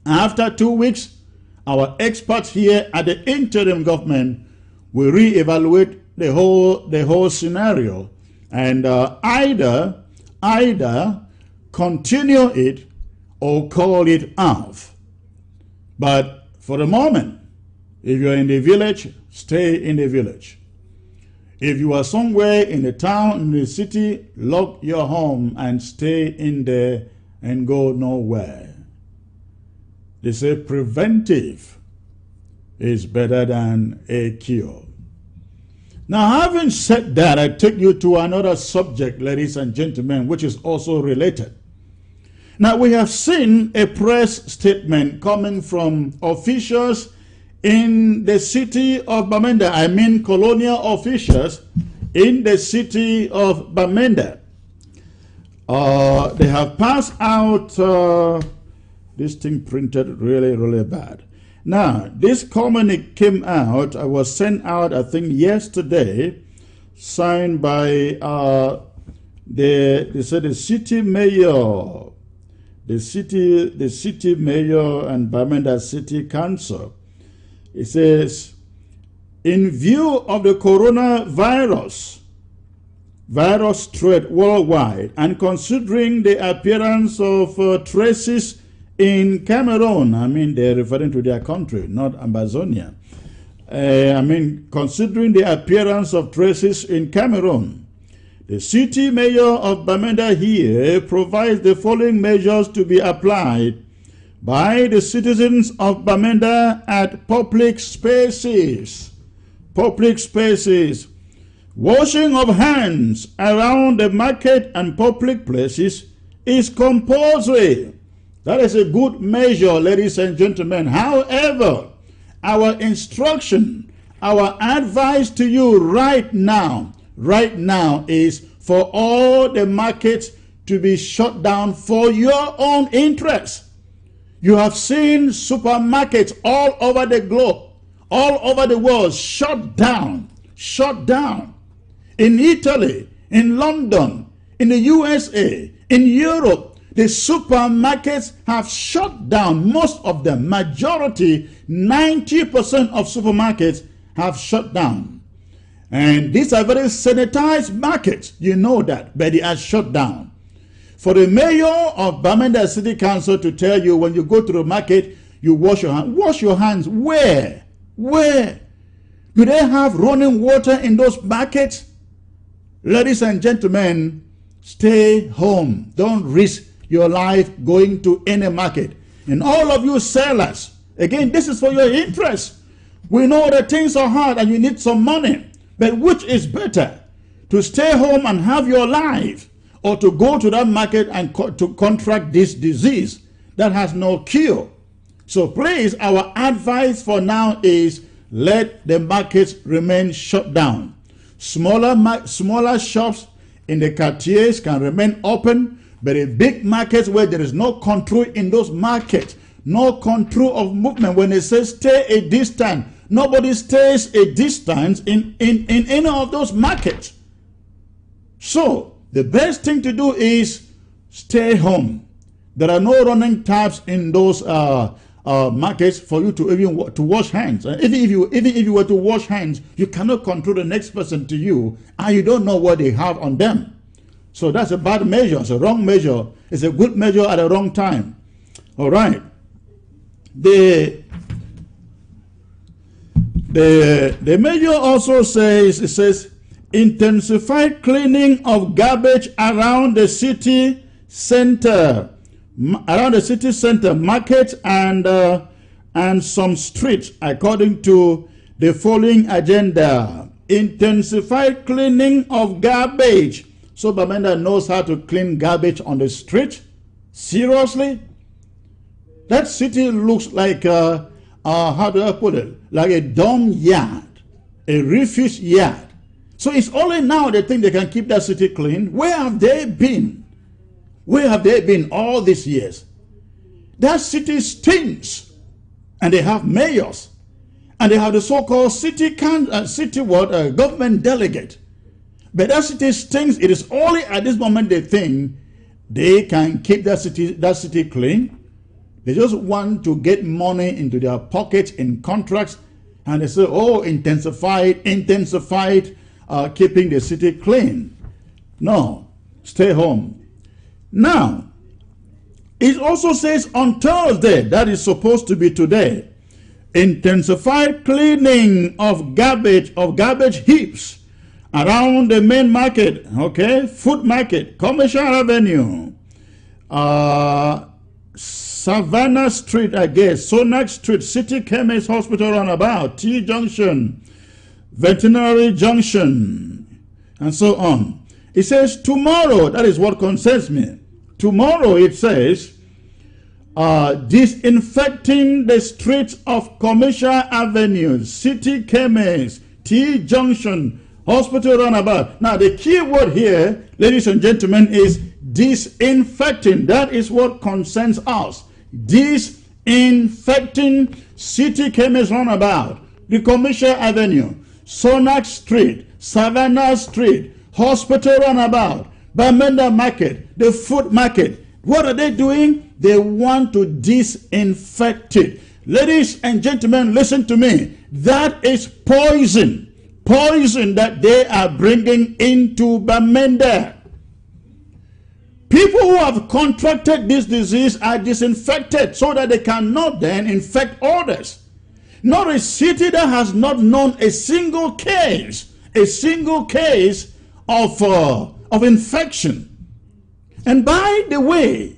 After 2 weeks, our experts here at the interim government will reevaluate the whole scenario and either continue it or call it off. But for the moment, if you're in the village, stay in the village. If you are somewhere in the town, in the city, lock your home and stay in there and go nowhere. They say preventive is better than a cure. Now, having said that, I take you to another subject, ladies and gentlemen, which is also related. Now, we have seen a press statement coming from officials in the city of Bamenda. I mean colonial officials in the city of Bamenda. They have passed out this thing printed really bad. Now, this communique came out, was sent out, I think, yesterday, signed by they said the city mayor, the city mayor and Bamenda City Council. It says, in view of the coronavirus threat worldwide, and considering the appearance of traces in Cameroon, I mean, they're referring to their country, not Amazonia. Considering the appearance of traces in Cameroon, the city mayor of Bamenda here provides the following measures to be applied by the citizens of Bamenda at public spaces. Public spaces. Washing of hands around the market and public places is compulsory. That is a good measure, ladies and gentlemen. However, our instruction, our advice to you right now is for all the markets to be shut down for your own interest. You have seen supermarkets all over the globe, all over the world, shut down. In Italy, in London, in the USA, in Europe, The supermarkets have shut down. Most of them, majority, 90% of supermarkets have shut down. And these are very sanitized markets. You know that, but they are shut down. For the mayor of Bamenda City Council to tell you when you go to the market, you wash your hands. Wash your hands where? Where? Do they have running water in those markets? Ladies and gentlemen, stay home. Don't risk your life going to any market. And all of you sellers, again, this is for your interest. We know that things are hard and you need some money. But which is better? To stay home and have your life, or to go to that market and to contract this disease that has no cure? So please, our advice for now is let the markets remain shut down. Smaller shops in the quartiers can remain open, but in big markets where there is no control in those markets, no control of movement, when they say stay a distance, nobody stays a distance in any of those markets. So the best thing to do is stay home. There are no running taps in those markets for you to even to wash hands. Even if you were to wash hands, you cannot control the next person to you, and you don't know what they have on them. So that's a bad measure. It's a wrong measure. It's a good measure at the wrong time. All right. The measure also says intensified cleaning of garbage around the city center, markets and some streets, according to the following agenda. Intensified cleaning of garbage. So Bamenda knows how to clean garbage on the street? Seriously? That city looks like, how do I put it? Like a dump yard, a refuse yard. So it's only now they think they can keep that city clean. Where have they been? Where have they been all these years? That city stinks. And they have mayors. And they have the so-called government delegate. But that city stinks. It is only at this moment they think they can keep that city clean. They just want to get money into their pockets in contracts. And they say, oh, intensified keeping the city clean. No, stay home. Now, it also says on Thursday, that is supposed to be today, intensified cleaning of garbage heaps around the main market, okay, food market, Commercial Avenue, Savannah Street, I guess, Sonak Street, City Chemist Hospital Runabout, T Junction, Veterinary Junction, and so on. It says tomorrow, that is what concerns me. Tomorrow it says, disinfecting the streets of Commercial Avenue, City Chemist, T Junction, Hospital Runabout. Now the key word here, ladies and gentlemen, is disinfecting. That is what concerns us. Disinfecting City Chemist Runabout, the Commercial Avenue, Sonak Street, Savannah Street, Hospital Runabout, Bamenda Market, the food market. What are they doing? They want to disinfect it. Ladies and gentlemen, listen to me. That is poison. Poison that they are bringing into Bamenda. People who have contracted this disease are disinfected so that they cannot then infect others. Not a city that has not known a single case of infection. And by the way,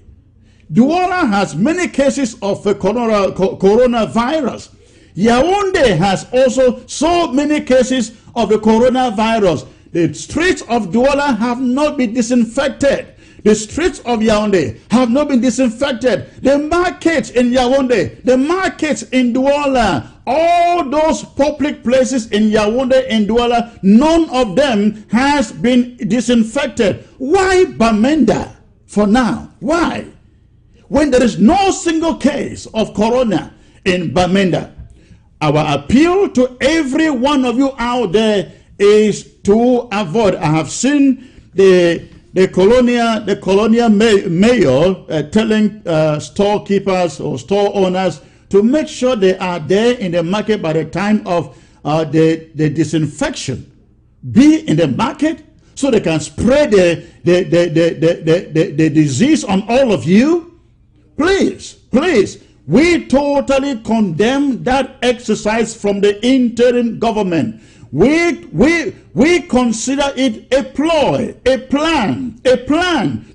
Douala has many cases of coronavirus. Yaounde has also so many cases of the coronavirus. The streets of Douala have not been disinfected. The streets of Yaounde have not been disinfected. The markets in Yaounde, the markets in Douala, all those public places in Yaounde and Douala, none of them has been disinfected. Why Bamenda for now? Why? When there is no single case of corona in Bamenda. Our appeal to every one of you out there is to avoid. I have seen the the colonial mayor telling storekeepers or store owners to make sure they are there in the market by the time of the disinfection. Be in the market so they can spread the disease on all of you. Please, we totally condemn that exercise from the interim government. We consider it a ploy, a plan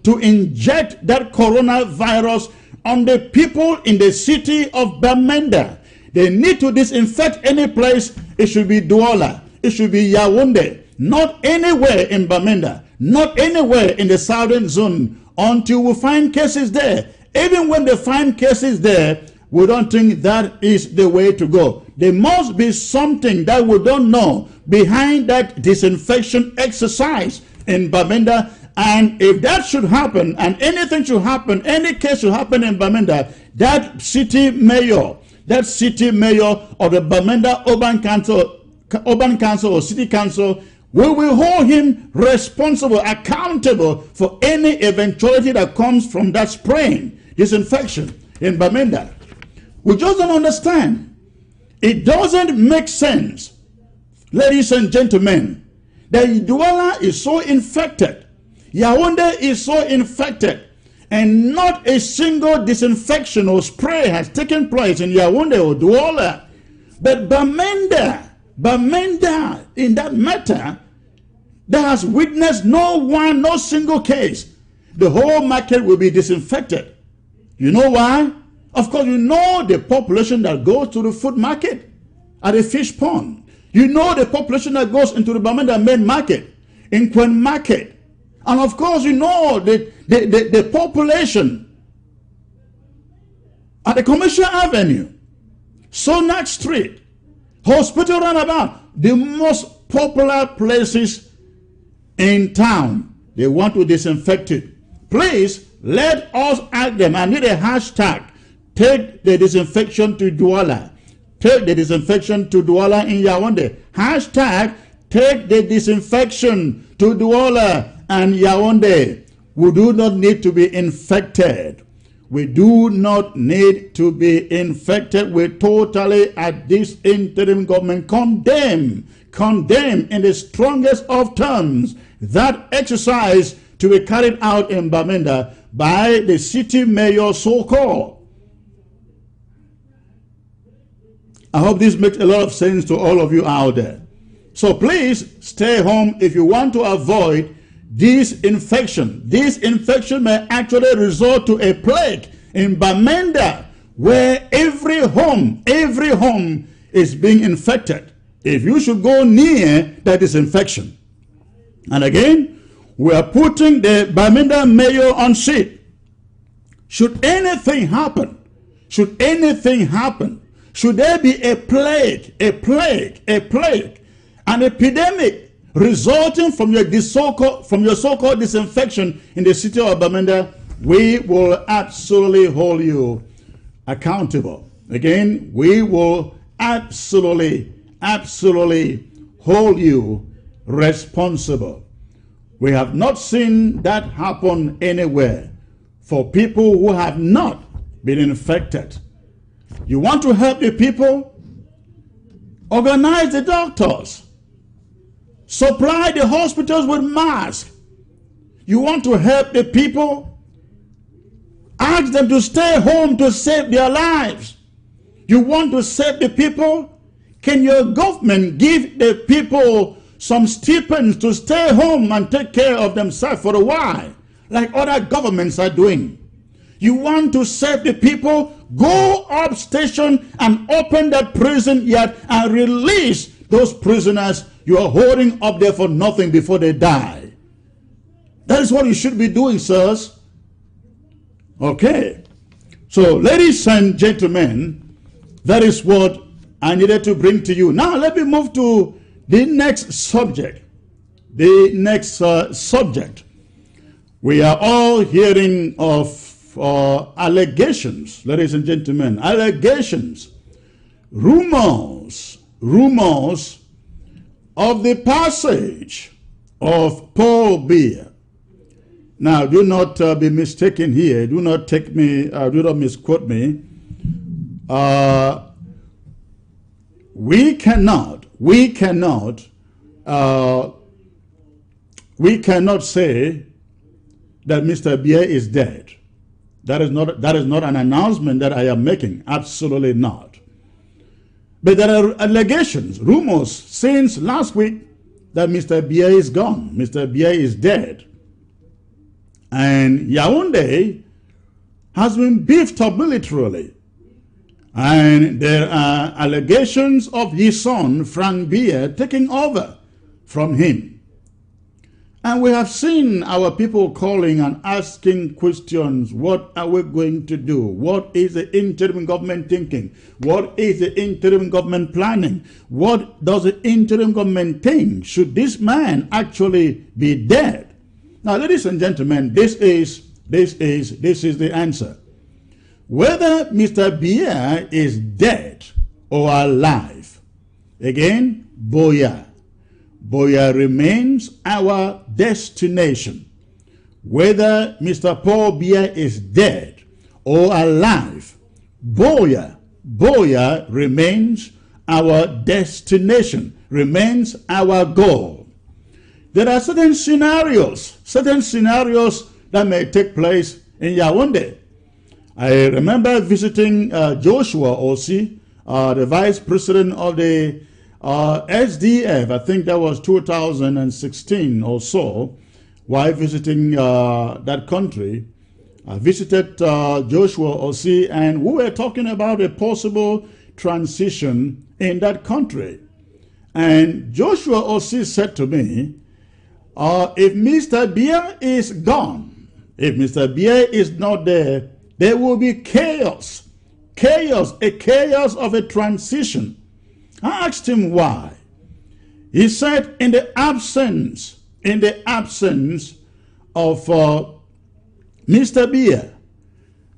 to inject that coronavirus on the people in the city of Bamenda. They need to disinfect any place. It should be Douala. It should be Yaounde. Not anywhere in Bamenda. Not anywhere in the southern zone until we find cases there. Even when they find cases there, we don't think that is the way to go. There must be something that we don't know behind that disinfection exercise in Bamenda. And if that should happen, and anything should happen, any case should happen in Bamenda, that city mayor of the Bamenda Urban Council or City Council, we will hold him responsible, accountable for any eventuality that comes from that spraying, disinfection in Bamenda. We just don't understand. It doesn't make sense, ladies and gentlemen, that Douala is so infected, Yaounde is so infected, and not a single disinfection or spray has taken place in Yaounde or Douala. But Bamenda, in that matter, that has witnessed no single case. The whole market will be disinfected. You know why? Of course, you know the population that goes to the food market at the fish pond. You know the population that goes into the Bamenda main market, in Quen market. And of course, you know the population at the Commercial Avenue, Sonak Street, Hospital Roundabout, the most popular places in town. They want to disinfect it. Please, let us ask them. I need a hashtag. Take the disinfection to Douala. Take the disinfection to Douala in Yaounde. Hashtag take the disinfection to Douala and Yaounde. We do not need to be infected. We do not need to be infected. We totally, at this interim government, condemn in the strongest of terms that exercise to be carried out in Bamenda by the city mayor so-called. I hope this makes a lot of sense to all of you out there. So please stay home if you want to avoid this infection. This infection may actually result to a plague in Bamenda, where every home is being infected. If you should go near that disinfection. And again, we are putting the Bamenda mayor on seat. Should anything happen, should there be a plague, an epidemic resulting from your so-called disinfection in the city of Bamenda, we will absolutely hold you accountable. Again, we will absolutely hold you responsible. We have not seen that happen anywhere for people who have not been infected. You want to help the people? Organize the doctors. Supply the hospitals with masks. You want to help the people? Ask them to stay home to save their lives. You want to save the people? Can your government give the people some stipends to stay home and take care of themselves for a while, like other governments are doing? You want to save the people? Go up station and open that prison yard and release those prisoners you are holding up there for nothing before they die. That is what you should be doing, sirs. Okay. So, ladies and gentlemen, that is what I needed to bring to you. Now, let me move to the next subject. We are all hearing of allegations, ladies and gentlemen, allegations, rumors of the passage of Paul Biya. Now, do not be mistaken here. Do not take me, do not misquote me. We cannot say that Mr. Bia is dead. That is not an announcement that I am making. Absolutely not. But there are allegations, rumors since last week that Mr. Bia is gone. Mr. Bia is dead. And Yaounde has been beefed up militarily. And there are allegations of his son, Frank Bia, taking over from him. And we have seen our people calling and asking questions. What are we going to do? What is the interim government thinking? What is the interim government planning? What does the interim government think? Should this man actually be dead? Now, ladies and gentlemen, this is the answer. Whether Mr. Bia is dead or alive, again, Boya remains our destination. Whether Mr. Paul Bia is dead or alive, Boya remains our destination, remains our goal. There are certain scenarios that may take place in Yaounde. I remember visiting Joshua Osi, the vice president of the SDF, I think that was 2016 or so, while visiting that country. I visited Joshua Osi, and we were talking about a possible transition in that country. And Joshua Osi said to me, if Mr. Bia is gone, if Mr. Bia is not there, there will be chaos, a chaos of a transition. I asked him why. He said, in the absence of Mr. Bia,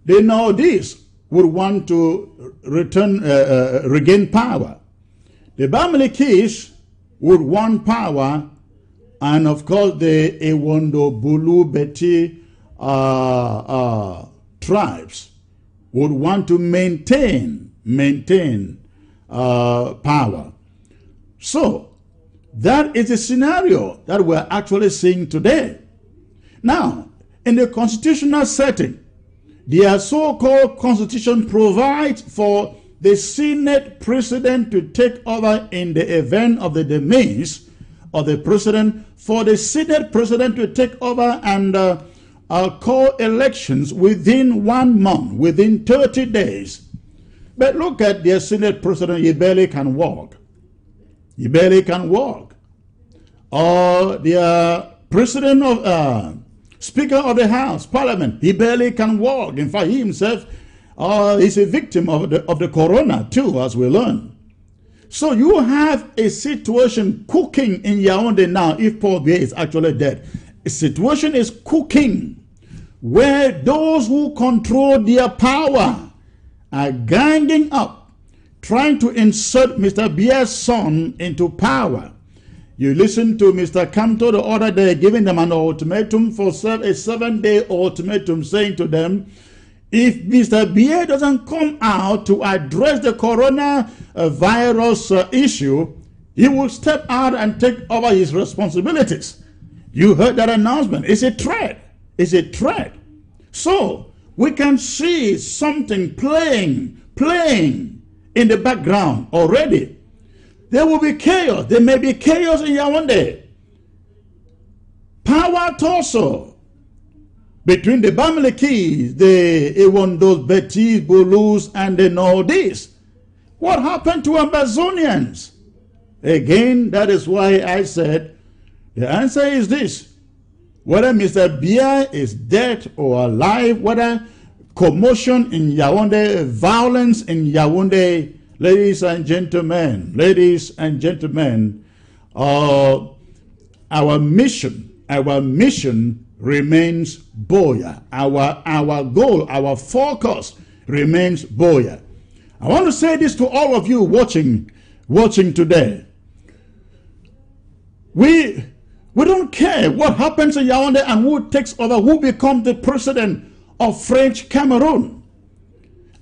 the Northeast would want to regain power. The Bamilekis would want power, and of course the Yaounde, Bulu, Beti tribes would want to maintain power. So that is a scenario that we're actually seeing today. Now, in the constitutional setting, the so-called constitution provides for the Senate president to take over in the event of the demise of the president, for the Senate president to take over and call elections within 1 month, within 30 days. But look at their Senate president, he barely can walk. Or their president of, Speaker of the House, Parliament, he barely can walk. In fact, he himself is a victim of the corona too, as we learn. So you have a situation cooking in Yaounde now, if Paul Bia is actually dead. A situation is cooking where those who control their power are ganging up, trying to insert Mr. Bia's son into power. You listen to Mr. Kamto the other day giving them an ultimatum for a 7-day ultimatum, saying to them, if Mr. Bia doesn't come out to address the coronavirus issue, he will step out and take over his responsibilities. You heard that announcement. It's a threat. So we can see something playing in the background already. There will be chaos. There may be chaos in Yaounde. Power tussle between the Bamilekis, the Yaounde, Betis, Bulus, and the Northeast. What happened to Ambazonians? Again, that is why I said the answer is this. Whether Mr. Bia is dead or alive, whether commotion in Yaounde, violence in Yaounde, ladies and gentlemen, our mission remains Boya. Our goal, our focus remains Boya. I want to say this to all of you watching today. We We don't care what happens in Yaounde and who takes over, who becomes the president of French Cameroon.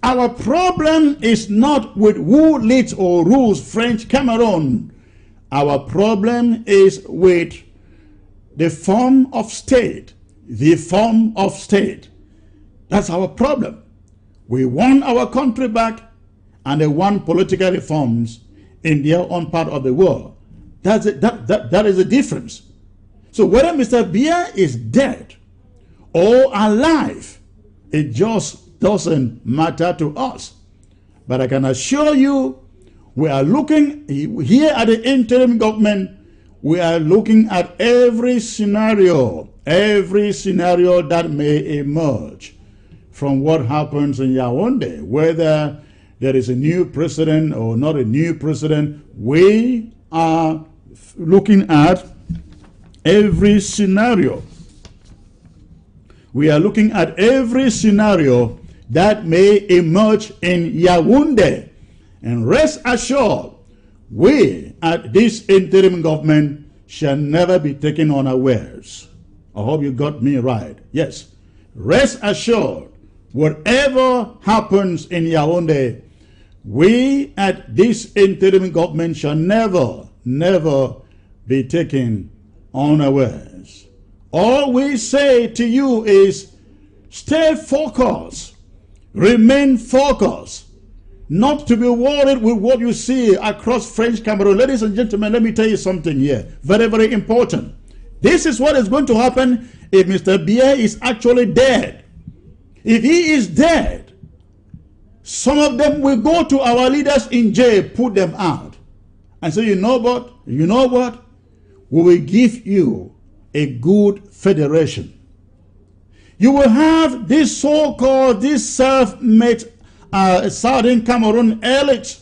Our problem is not with who leads or rules French Cameroon. Our problem is with the form of state. The form of state. That's our problem. We want our country back, and they want political reforms in their own part of the world. That is the difference. So whether Mr. Biya is dead or alive, it just doesn't matter to us. But I can assure you, we are looking here at the interim government. We are looking at every scenario that may emerge from what happens in Yaounde, whether there is a new president or not a new president. We are looking at every scenario. We are looking at every scenario that may emerge in Yaounde. And rest assured, we at this interim government shall never be taken unawares. I hope you got me right. Yes. Rest assured, whatever happens in Yaounde, we at this interim government shall never be taken unawares. All we say to you is stay focused, remain focused, not to be worried with what you see across French Cameroon. Ladies and gentlemen, let me tell you something here, very, very important. This is what is going to happen if Mr. Biya is actually dead. If he is dead, some of them will go to our leaders in jail, put them out, and say, you know what? We will give you a good federation. You will have this so-called, this self-made Southern Cameroon elite.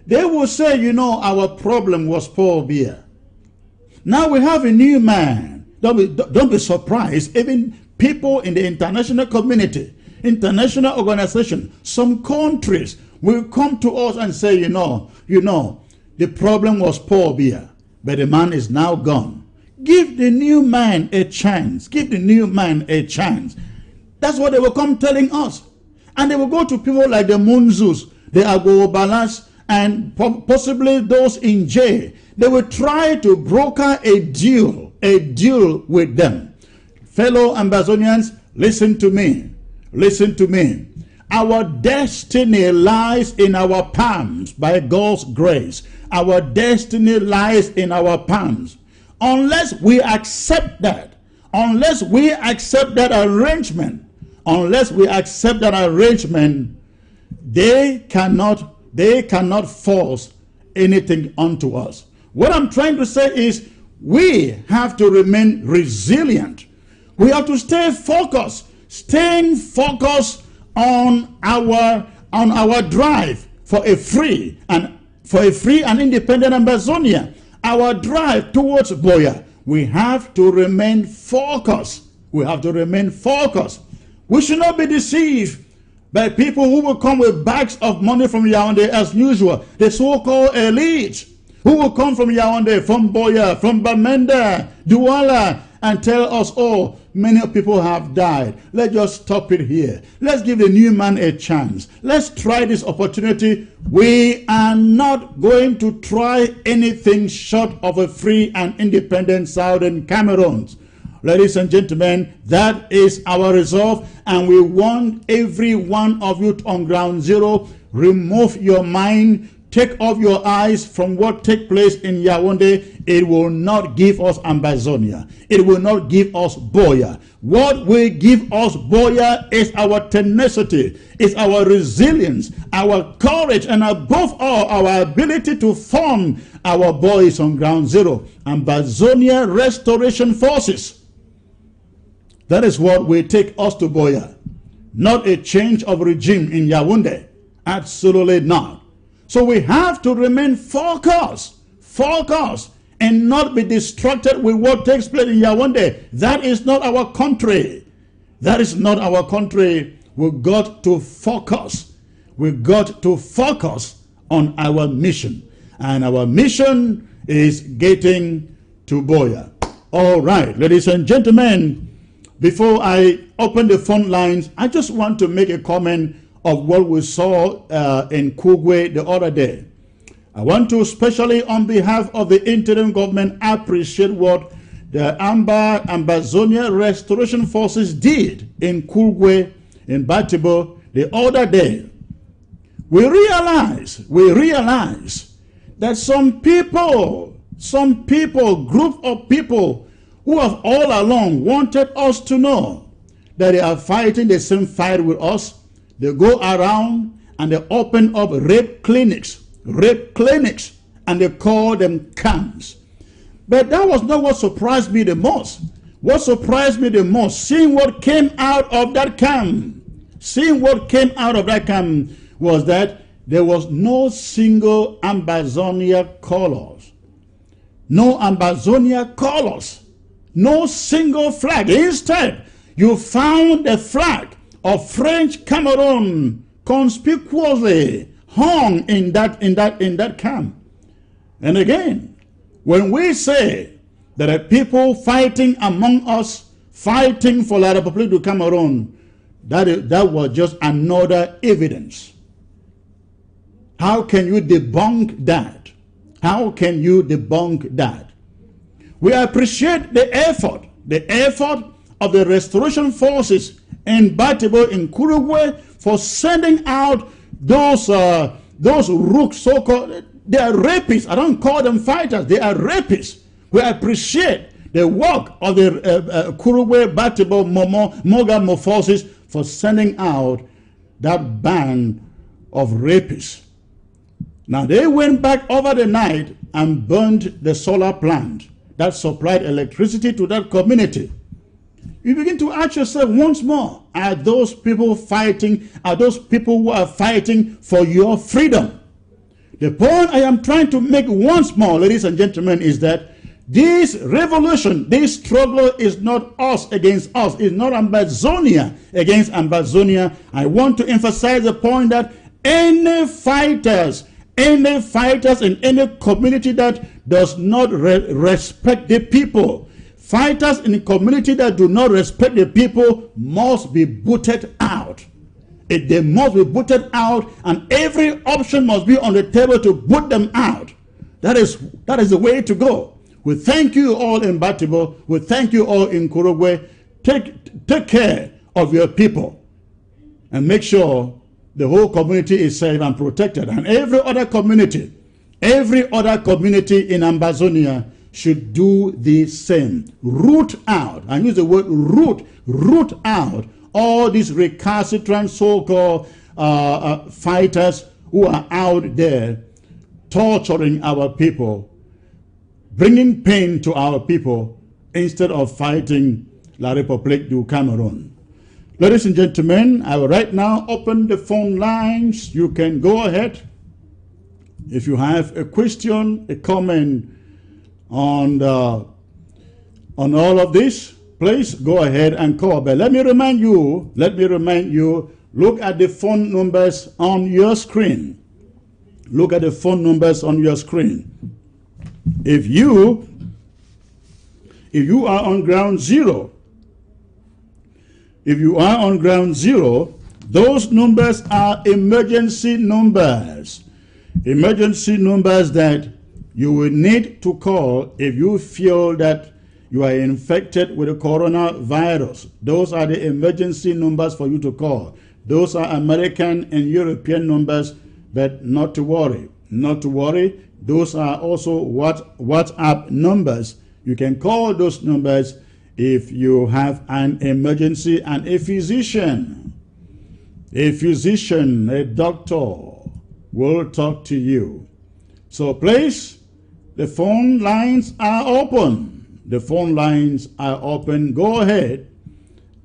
They will say, you know, our problem was Paul Biya. Now we have a new man. Don't be surprised. Even people in the international community, international organization, some countries will come to us and say, you know, the problem was Paul Biya, but the man is now gone. Give the new man a chance. Give the new man a chance. That's what they will come telling us. And they will go to people like the Munzus, the Agobalas, and possibly those in jail. They will try to broker a deal with them. Fellow Ambazonians, listen to me. Listen to me. Our destiny lies in our palms by God's grace. Our destiny lies in our palms. Unless we accept that, arrangement, they cannot force anything onto us. What I'm trying to say is we have to remain resilient. We have to stay focused, staying focused on our drive for a free and independent Ambazonia. Our drive towards Boya. We have to remain focused. We have to remain focused. We should not be deceived by people who will come with bags of money from Yaounde as usual. The so-called elite who will come from Yaounde, from Boya, from Bamenda, Douala, and tell us, oh, many people have died. Let's just stop it here. Let's give the new man a chance. Let's try this opportunity. We are not going to try anything short of a free and independent Southern Cameroon. Ladies and gentlemen, that is our resolve, and we want every one of you on ground zero. Remove your mind. Take off your eyes from what takes place in Yaounde. It will not give us Ambazonia. It will not give us Boya. What will give us Boya is our tenacity, is our resilience, our courage, and above all, our ability to form our boys on ground zero. Ambazonia Restoration Forces. That is what will take us to Boya. Not a change of regime in Yaounde. Absolutely not. So we have to remain focused, and not be distracted with what takes place in Yaounde. That is not our country. That is not our country. We've got to focus. We've got to focus on our mission. And our mission is getting to Boya. All right, ladies and gentlemen, before I open the phone lines, I just want to make a comment of what we saw in Kugwe the other day. I want to, especially on behalf of the interim government, appreciate what the Ambazonia Restoration Forces did in Kugwe, in Batibo, the other day. We realize that some people, group of people who have all along wanted us to know that they are fighting the same fight with us. They go around and they open up rape clinics, and they call them camps. But that was not what surprised me the most. What surprised me the most, seeing what came out of that camp, was that there was no single Ambazonia colors. No Ambazonia colors. No single flag. Instead, you found the flag of French Cameroon conspicuously hung in that camp. And again, when we say that the people fighting among us, fighting for La République du Cameroon, that was just another evidence. How can you debunk that? How can you debunk that? We appreciate the effort of the restoration forces in Batibo, in Kurugwe, for sending out those rooks, so-called, they are rapists. I don't call them fighters, they are rapists. We appreciate the work of the Kurugwe, Batibo, Mogamo forces for sending out that band of rapists. Now they went back over the night and burned the solar plant that supplied electricity to that community. You begin to ask yourself once more, are those people fighting, are those people who are fighting for your freedom? The point I am trying to make once more, ladies and gentlemen, is that this revolution, this struggle is not us against us. It's not Ambazonia against Ambazonia. I want to emphasize the point that any fighters in any community that does not respect the people, fighters in a community that do not respect the people must be booted out. They must be booted out, and every option must be on the table to boot them out. That is the way to go. We thank you all in Batibo. We thank you all in Kurugwe. Take care of your people and make sure the whole community is safe and protected. And every other community in Ambazonia should do the same. Root out, and use the word root out all these recalcitrant so-called fighters who are out there torturing our people, bringing pain to our people instead of fighting La République du Cameroun. Ladies and gentlemen, I will right now open the phone lines. You can go ahead. If you have a question, a comment on all of this, please go ahead and call. But let me remind you, look at the phone numbers on your screen. Look at the phone numbers on your screen. If you are on ground zero, those numbers are emergency numbers. Emergency numbers that you will need to call if you feel that you are infected with the coronavirus. Those are the emergency numbers for you to call. Those are American and European numbers, but not to worry. Not to worry. Those are also WhatsApp numbers. You can call those numbers if you have an emergency, and a physician, a doctor will talk to you. So please, the phone lines are open. The phone lines are open. Go ahead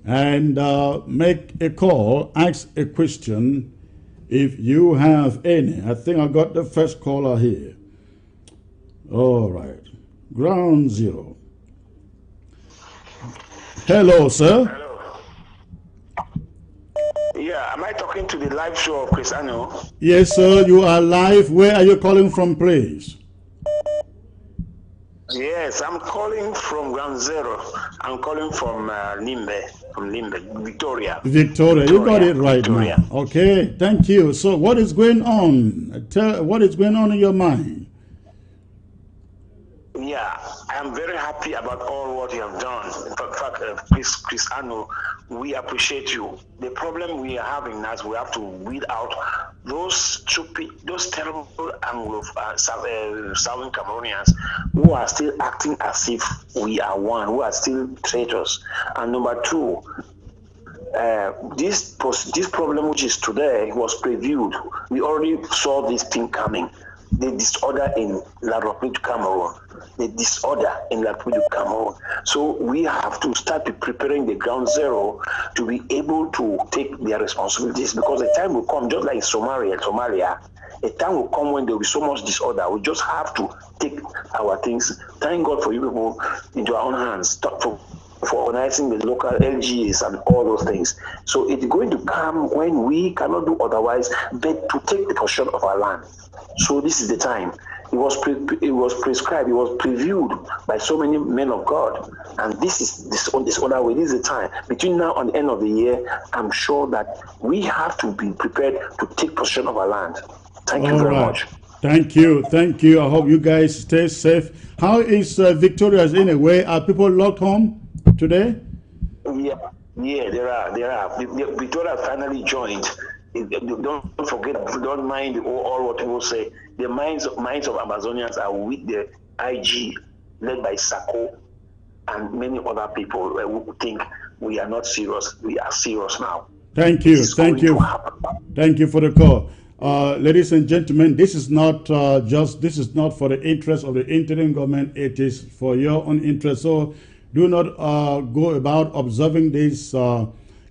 and make a call, ask a question if you have any. I think I got the first caller here. All right. Ground zero. Hello, sir. Hello. Yeah, am I talking to the live show of Cristiano? Yes, sir, you are live. Where are you calling from, please? Yes, I'm calling from Ground Zero. I'm calling from Limbe, Victoria. Victoria, you got it right Victoria. now. Okay, thank you. So, what is going on? Tell what is going on in your mind. Yeah, I am very happy about all what you have done. In fact, Chris Ano, we appreciate you. The problem we are having now is we have to weed out those stupid, those terrible Anglo Southern Cameroonians who are still acting as if we are one, who are still traitors. And number two, this problem which is today was previewed. We already saw this thing coming. The disorder in La République Cameroon, the disorder in La République Cameroon. So we have to start preparing the ground zero to be able to take their responsibilities, because the time will come, just like Somalia, a time will come when there will be so much disorder. We just have to take our things. Thank God for you people into our own hands. For organizing the local LGAs and all those things. So it's going to come when we cannot do otherwise but to take the possession of our land. So this is the time. It was prescribed, it was previewed by so many men of God. And this is this other way. This is the time. Between now and the end of the year, I'm sure that we have to be prepared to take possession of our land. Thank you very much. Thank you. Thank you. I hope you guys stay safe. How is Victoria's in a way? Are people locked home today? Yeah, there are. Victoria finally joined. Don't forget, don't mind all what people say. The minds of Amazonians are with the IG, led by Sako and many other people who think we are not serious. We are serious now. Thank you. Thank you. Thank you for the call. Ladies and gentlemen, this is not this is not for the interest of the interim government. It is for your own interest. So do not go about observing this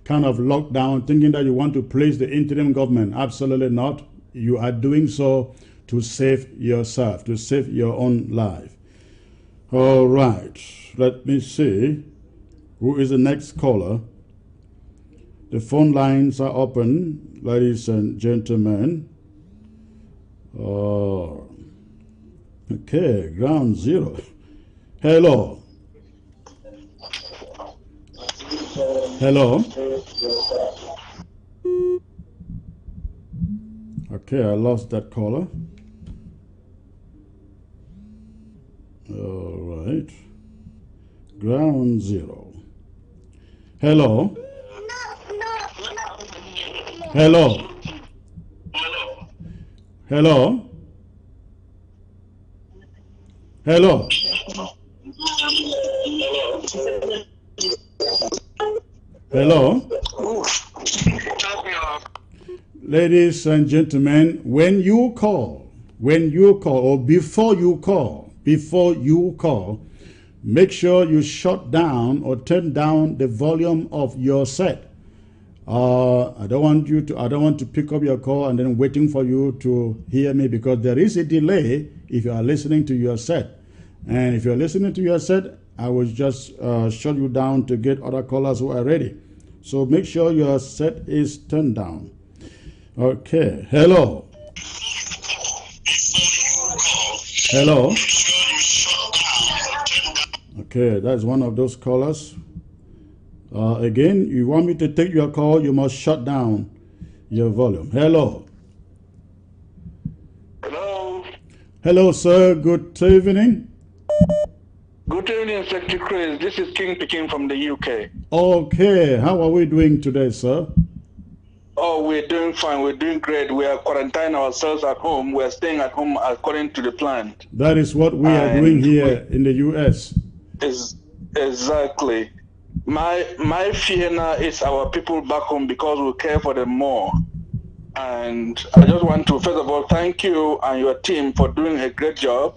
kind of lockdown thinking that you want to place the interim government. Absolutely not. You are doing so to save yourself, to save your own life. All right. Let me see. Who is the next caller? The phone lines are open, ladies and gentlemen. Okay, ground zero. Hello. Hello. Okay, I lost that caller. All right. Ground zero. Hello. Hello. Hello. Hello. Hello. Ladies and gentlemen, when you call, or before you call, make sure you shut down or turn down the volume of your set. I don't want to pick up your call and then waiting for you to hear me, because there is a delay if you are listening to your set. And if you're listening to your set, I will just shut you down to get other callers who are ready. So make sure your set is turned down. Okay. Hello. Hello. Okay, that's one of those callers. Again, you want me to take your call, you must shut down your volume. Hello. Hello. Hello, sir. Good evening. Good evening, Secretary Chris. This is King Peking from the UK. Okay. How are we doing today, sir? Oh, we're doing fine. We're doing great. We are quarantining ourselves at home. We're staying at home according to the plan. That is what we are doing here in the U.S. Exactly. My fear now is our people back home, because we care for them more. And I just want to, first of all, thank you and your team for doing a great job.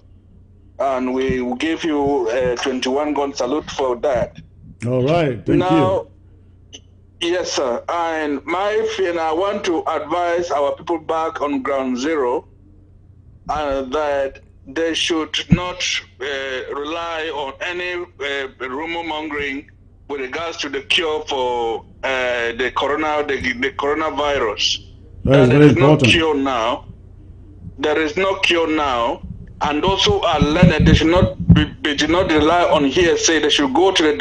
And we will give you a 21-gun salute for that. All right. Thank you. Yes, sir. And my fear, I want to advise our people back on ground zero that they should not rely on any rumor mongering with regards to the cure for the coronavirus. That is very important. There is no cure now. And also are learned they should not they did not rely on hearsay. They should go to the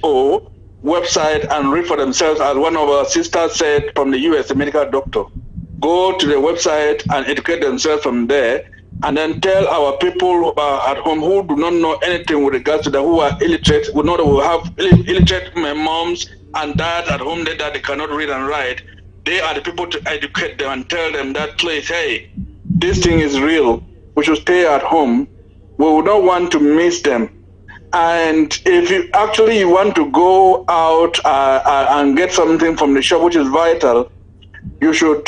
WHO website and read for themselves, as one of our sisters said from the US, a medical doctor. Go to the website and educate themselves from there, and then tell our people at home who do not know anything with regards to that, who are illiterate, who have illiterate moms and dads at home that they cannot read and write. They are the people to educate them and tell them that, please, hey, this thing is real. We should stay at home. We would not want to miss them. And if you actually want to go out and get something from the shop, which is vital, you should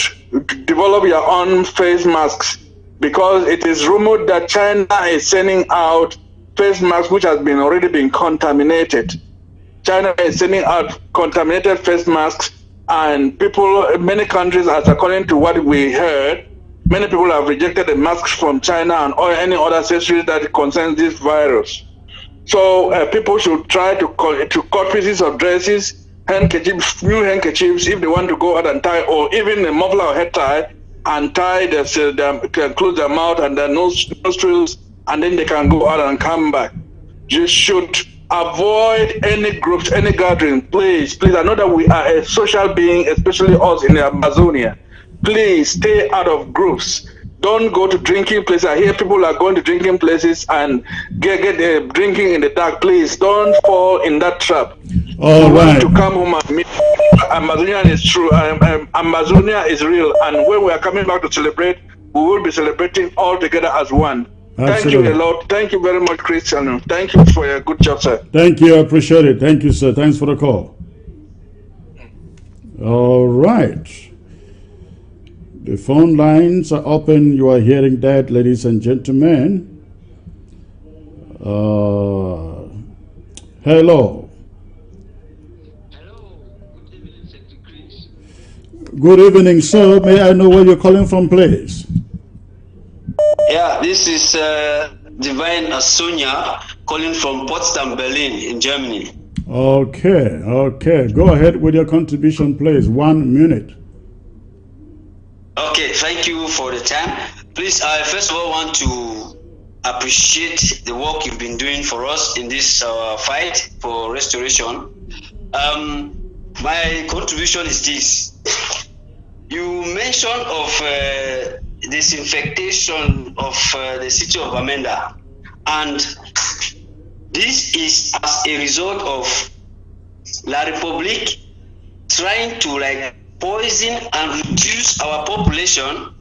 develop your own face masks, because it is rumored that China is sending out face masks which has already been contaminated. China is sending out contaminated face masks, and many countries, as according to what we heard, many people have rejected the masks from China and any other accessories that concerns this virus. So people should try to cut pieces of dresses, handkerchiefs, new handkerchiefs, if they want to go out and tie, or even a muffler or head tie, and tie can close their mouth and their nostrils, and then they can go out and come back. You should avoid any groups, any gathering. Please, I know that we are a social being, especially us in Amazonia. Please stay out of groups. Don't go to drinking places. I hear people are going to drinking places and get drinking in the dark. Please don't fall in that trap. All right. To come home and meet. Amazonia is true. Amazonia is real. And when we are coming back to celebrate, we will be celebrating all together as one. Absolutely. Thank you a lot. Thank you very much, Christian. Thank you for your good job, sir. Thank you. I appreciate it. Thank you, sir. Thanks for the call. All right. The phone lines are open. You are hearing that, ladies and gentlemen. Hello. Hello. Good evening, Secretary Chris. Good evening, sir. May I know where you're calling from, please? Yeah, this is Divine Asunya calling from Potsdam, Berlin, in Germany. Okay. Go ahead with your contribution, please. 1 minute. Okay, thank you for the time. Please, I first of all want to appreciate the work you've been doing for us in this fight for restoration. My contribution is this. You mentioned of disinfection of the city of Amenda, and this is as a result of La République trying to poison and reduce our population,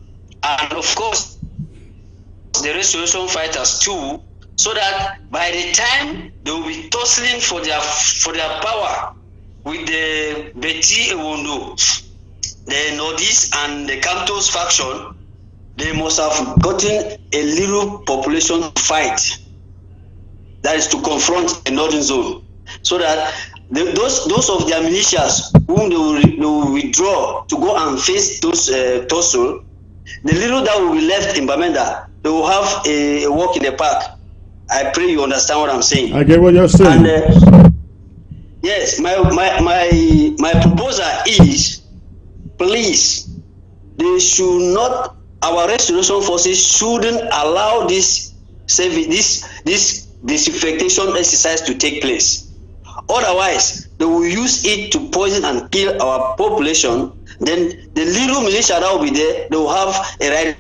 and of course the restoration fighters too, so that by the time they will be tussling for their power with the Betty Yaounde, the Northeast and the Cantos faction, they must have gotten a little population fight, that is to confront the northern zone, so that those of their militias whom they will withdraw to go and face those tussle, the little that will be left in Bamenda, they will have a walk in the park. I pray you understand what I'm saying. I get what you're saying. And, yes, my proposal is, please, they should not, our restoration forces shouldn't allow this disinfection exercise to take place. Otherwise, they will use it to poison and kill our population. Then the little militia that will be there, they will have a right.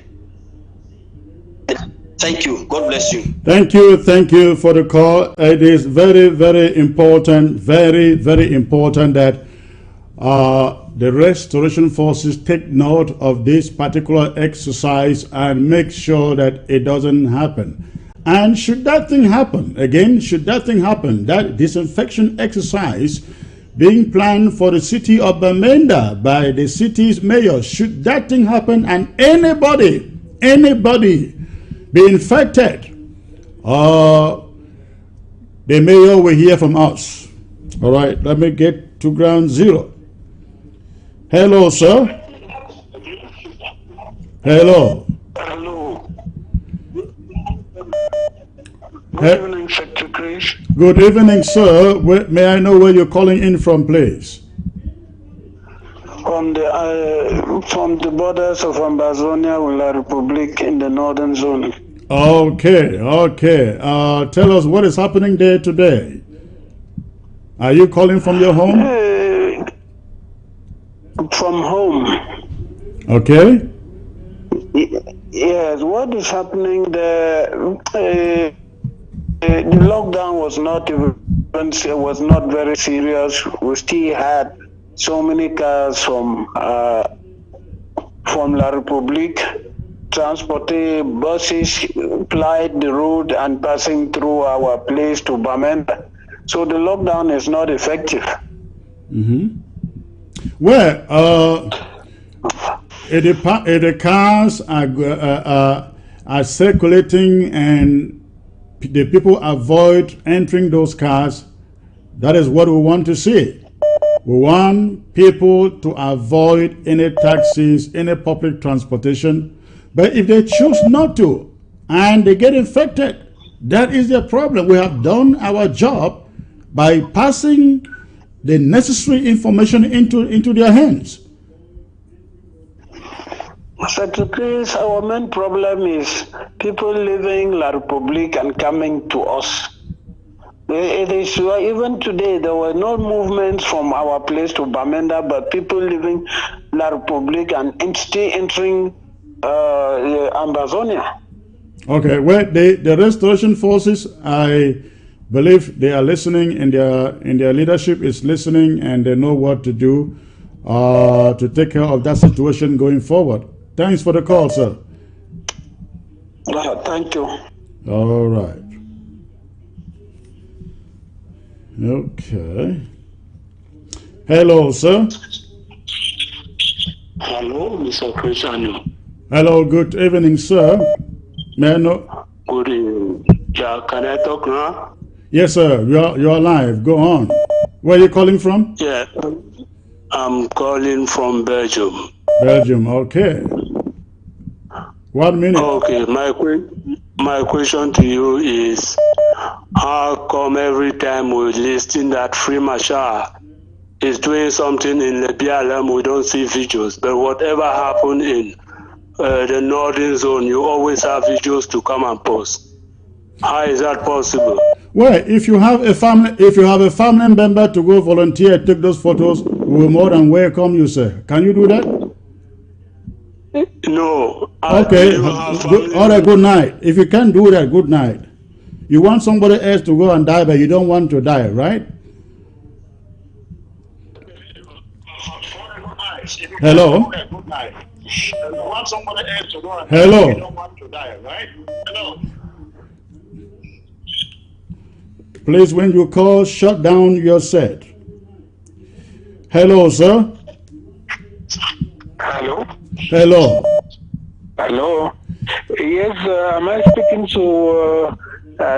Thank you. God bless you. Thank you for the call. It is very, very important, very, very important that the restoration forces take note of this particular exercise and make sure that it doesn't happen. And should that thing happen, that disinfection exercise being planned for the city of Bamenda by the city's mayor, should that thing happen and anybody be infected, the mayor will hear from us. All right, let me get to ground zero. Hello, sir. Hello. Good evening, Secretary Chris. Good evening, sir. May I know where you're calling in from, please? From the borders of Amazonia with La République in the northern zone. Okay, okay. Tell us what is happening there today. Are you calling from your home? From home. Okay. Yes, what is happening there? The lockdown was not very serious. We still had so many cars from La Republique transporting buses plied the road and passing through our place to Bamenda. So the lockdown is not effective. Well, the cars are circulating and the people avoid entering those cars. That is what we want to see. We want people to avoid any taxis, any public transportation. But if they choose not to and they get infected, that is the problem. We have done our job by passing the necessary information into their hands. Secretary, our main problem is people leaving La Republique and coming to us. It is even today there were no movements from our place to Bamenda, but people leaving La Republique and still entering Ambazonia. Okay, well, the restoration forces, I believe they are listening, and their leadership is listening, and they know what to do to take care of that situation going forward. Thanks for the call, sir. Thank you. All right. Okay. Hello, sir. Hello, Mr. Christian. Hello, good evening, sir. May I know? Good evening. Yeah, can I talk now? Yes, sir. You're live. Go on. Where are you calling from? Yeah, I'm calling from Belgium. Belgium. Okay. 1 minute. Okay, my question to you is, how come every time we listen that Free Machar is doing something in the BLM, we don't see videos, but whatever happened in the northern zone, you always have videos to come and post. How is that possible? Well, if you have a family member to go volunteer, take those photos, we will more than welcome you, sir. Can you do that? No. Okay. All right, good night. If you can't do that, good night. You want somebody else to go and die, but you don't want to die, right? Hello? Hello? Please, when you call, shut down your set. Hello, sir? Hello? Hello? Hello? Yes, am I speaking to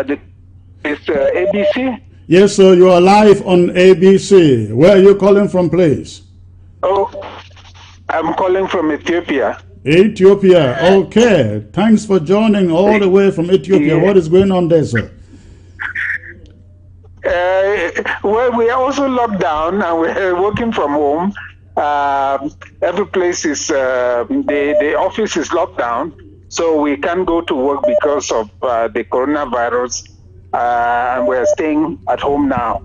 this ABC? Yes, sir, you are live on ABC. Where are you calling from, please? Oh, I'm calling from Ethiopia. Ethiopia, okay. Thanks for joining all the way from Ethiopia. Yeah. What is going on there, sir? Well, we are also locked down and we're working from home. Every place is, the office is locked down, so we can't go to work because of the coronavirus, and we're staying at home now.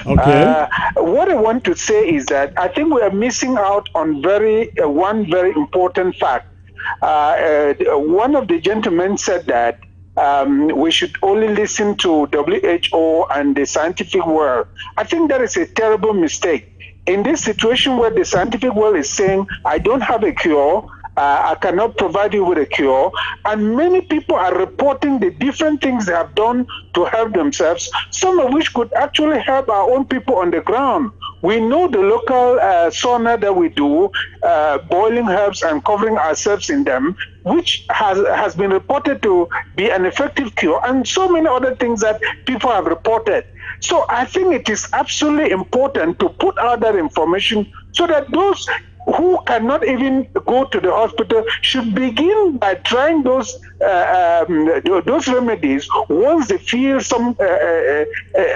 Okay. What I want to say is that I think we are missing out on one very important fact. One of the gentlemen said that we should only listen to WHO and the scientific world. I think that is a terrible mistake. In this situation where the scientific world is saying, I don't have a cure, I cannot provide you with a cure, and many people are reporting the different things they have done to help themselves, some of which could actually help our own people on the ground. We know the local sauna that we do, boiling herbs and covering ourselves in them, which has been reported to be an effective cure, and so many other things that people have reported. So I think it is absolutely important to put out that information so that those who cannot even go to the hospital should begin by trying those remedies once they feel some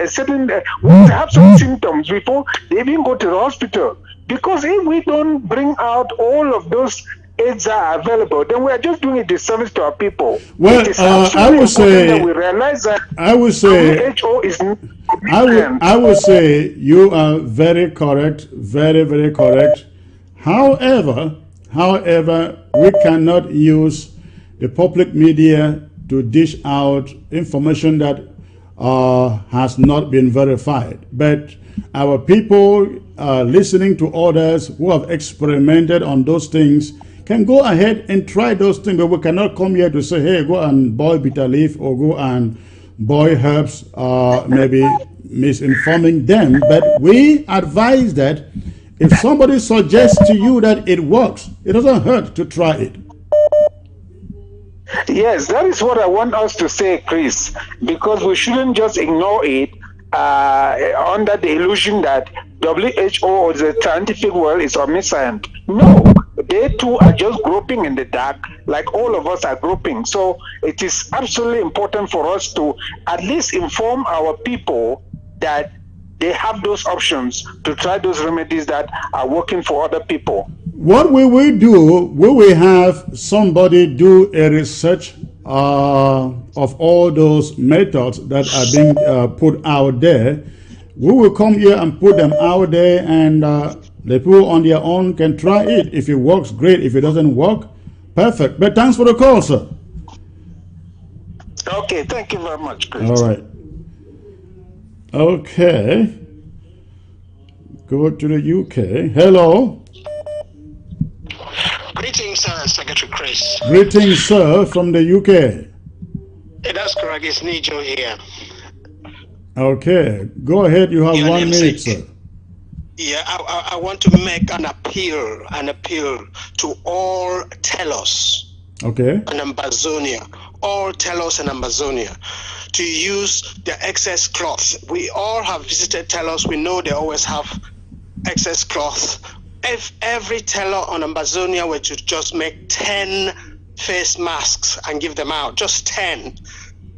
certain once they have some symptoms before they even go to the hospital. Because if we don't bring out all of those aids are available, then we are just doing a disservice to our people. Well, it is I would say that we realize that WHO is not I would say you are very correct, very, very correct. However, we cannot use the public media to dish out information that has not been verified. But our people listening to others who have experimented on those things can go ahead and try those things, but we cannot come here to say, hey, go and boil bitter leaf or go and boil herbs, maybe misinforming them. But we advise that if somebody suggests to you that it works, it doesn't hurt to try it. Yes, that is what I want us to say, Chris, because we shouldn't just ignore it under the illusion that WHO or the scientific world is omniscient. No, they too are just groping in the dark like all of us are groping. So it is absolutely important for us to at least inform our people that they have those options to try those remedies that are working for other people. What we will do, we will have somebody do a research of all those methods that are being put out there. We will come here and put them out there, and the people on their own can try it. If it works, great. If it doesn't work, perfect. But thanks for the call, sir. Okay, thank you very much, Chris. All right. Okay. Go to the UK. Hello. Greetings, Secretary Chris. Greetings, sir, from the UK. That's correct. It's Nijo here. Okay. Go ahead. You have 1 minute, sir. Yeah, I want to make an appeal to all tellers. Okay. And Ambazonia, all tellers in Ambazonia, to use the excess cloth. We all have visited tellers. We know they always have excess cloth. If every teller on Ambazonia were to just make 10 face masks and give them out, just 10,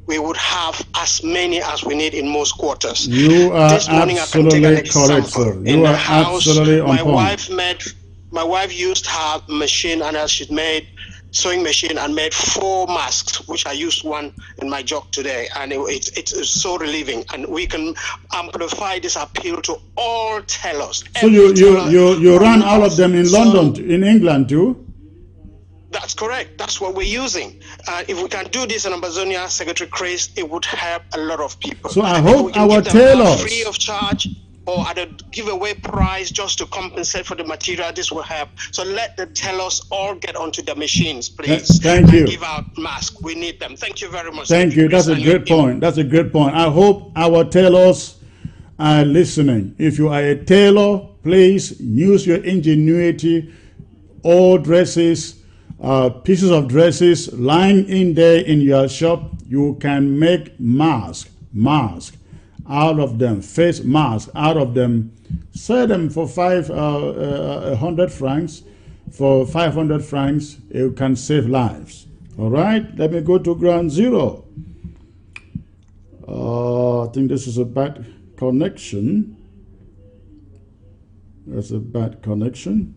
we would have as many as we need in most quarters. You are this morning absolutely I can take an correct, example. sir. You are absolutely on point. My wife used her machine, and she made sewing machine and made 4 masks, which I used one in my job today, and it's so relieving. And we can amplify this appeal to all tellers. So you ran all of them in London, in England too? That's correct. That's what we're using. If we can do this in Ambazonia, Secretary Chris, it would help a lot of people. So I hope our tailors, free of charge or at a giveaway price just to compensate for the material, this will help. So let the tailors all get onto the machines, please. Thank you. And give out masks. We need them. Thank you very much. Thank you. That's a great point. That's a great point. I hope our tailors are listening. If you are a tailor, please use your ingenuity. All dresses, pieces of dresses lying in there in your shop, you can make mask out of them, face mask out of them. Sell them for 100 francs. For 500 francs, you can save lives. All right, let me go to ground zero. I think this is a bad connection. That's a bad connection.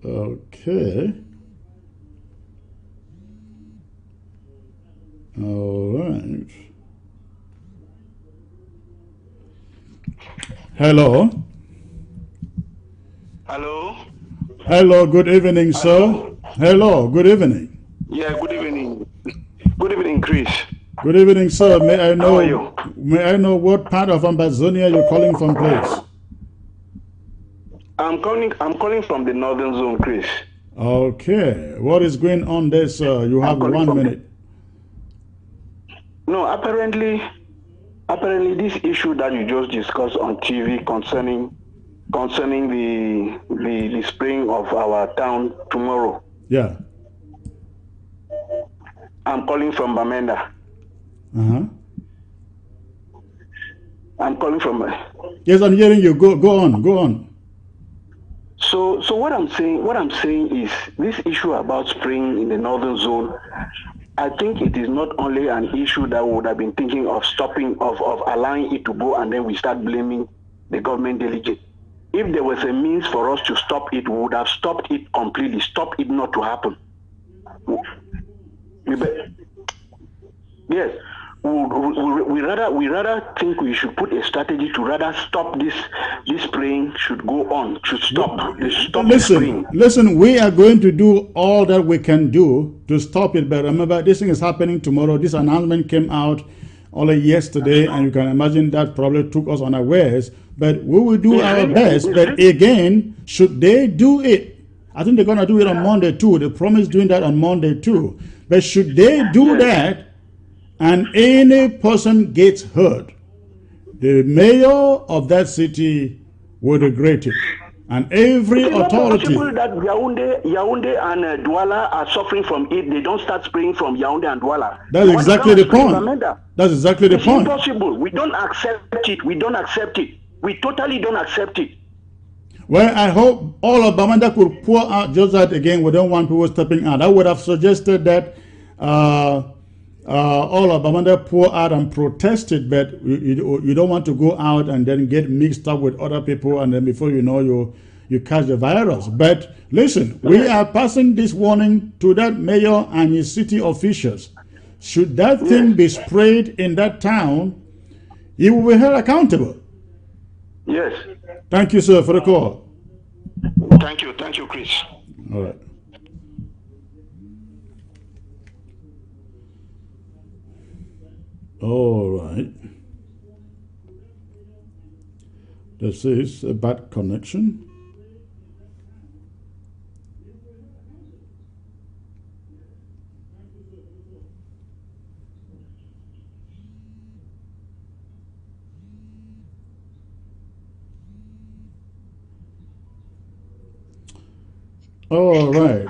Okay. All right. Hello. Hello. Hello. Good evening, sir. Hello. Good evening. Yeah. Good evening. Good evening, Chris. Good evening, sir. May I know? How are you? May I know what part of Ambazonia you're calling from, please? I'm calling from the northern zone, Chris. Okay. What is going on there, sir? You have 1 minute. No, apparently this issue that you just discussed on TV concerning the spraying of our town tomorrow. Yeah. I'm calling from Bamenda. Uh-huh. I'm calling from. Yes, I'm hearing you. Go on. So what I'm saying is this issue about spraying in the northern zone. I think it is not only an issue that we would have been thinking of stopping, of allowing it to go, and then we start blaming the government delegate. if there was a means for us to stop it, we would have stopped it completely, stop it not to happen. Yes, we rather think we should put a strategy to rather stop this spraying should go on, should stop. Listen, we are going to do all that we can do to stop it, but remember, this thing is happening tomorrow. This announcement came out only yesterday, and you can imagine that probably took us unawares, but we will do our best. But again, should they do it? I think they're going to do it on Monday too. They promised doing that on Monday too. But should they do that and any person gets hurt, the mayor of that city will regret it. And every authority. It's not possible that Yaounde and Douala are suffering from it. They don't start spraying from Yaounde and Douala. That's exactly the point. That's exactly the point. It's impossible. We don't accept it. We don't accept it. We totally don't accept it. Well, I hope all of Bamenda could pour out just that again. We don't want people stepping out. I would have suggested that all of Bamenda pour out and protest it, but you don't want to go out and then get mixed up with other people, and then before you know, you catch the virus. But listen, we are passing this warning to that mayor and his city officials. Should that thing be sprayed in that town, he will be held accountable. Yes. Thank you, sir, for the call. Thank you, Chris. All right. All right. This is a bad connection. All right.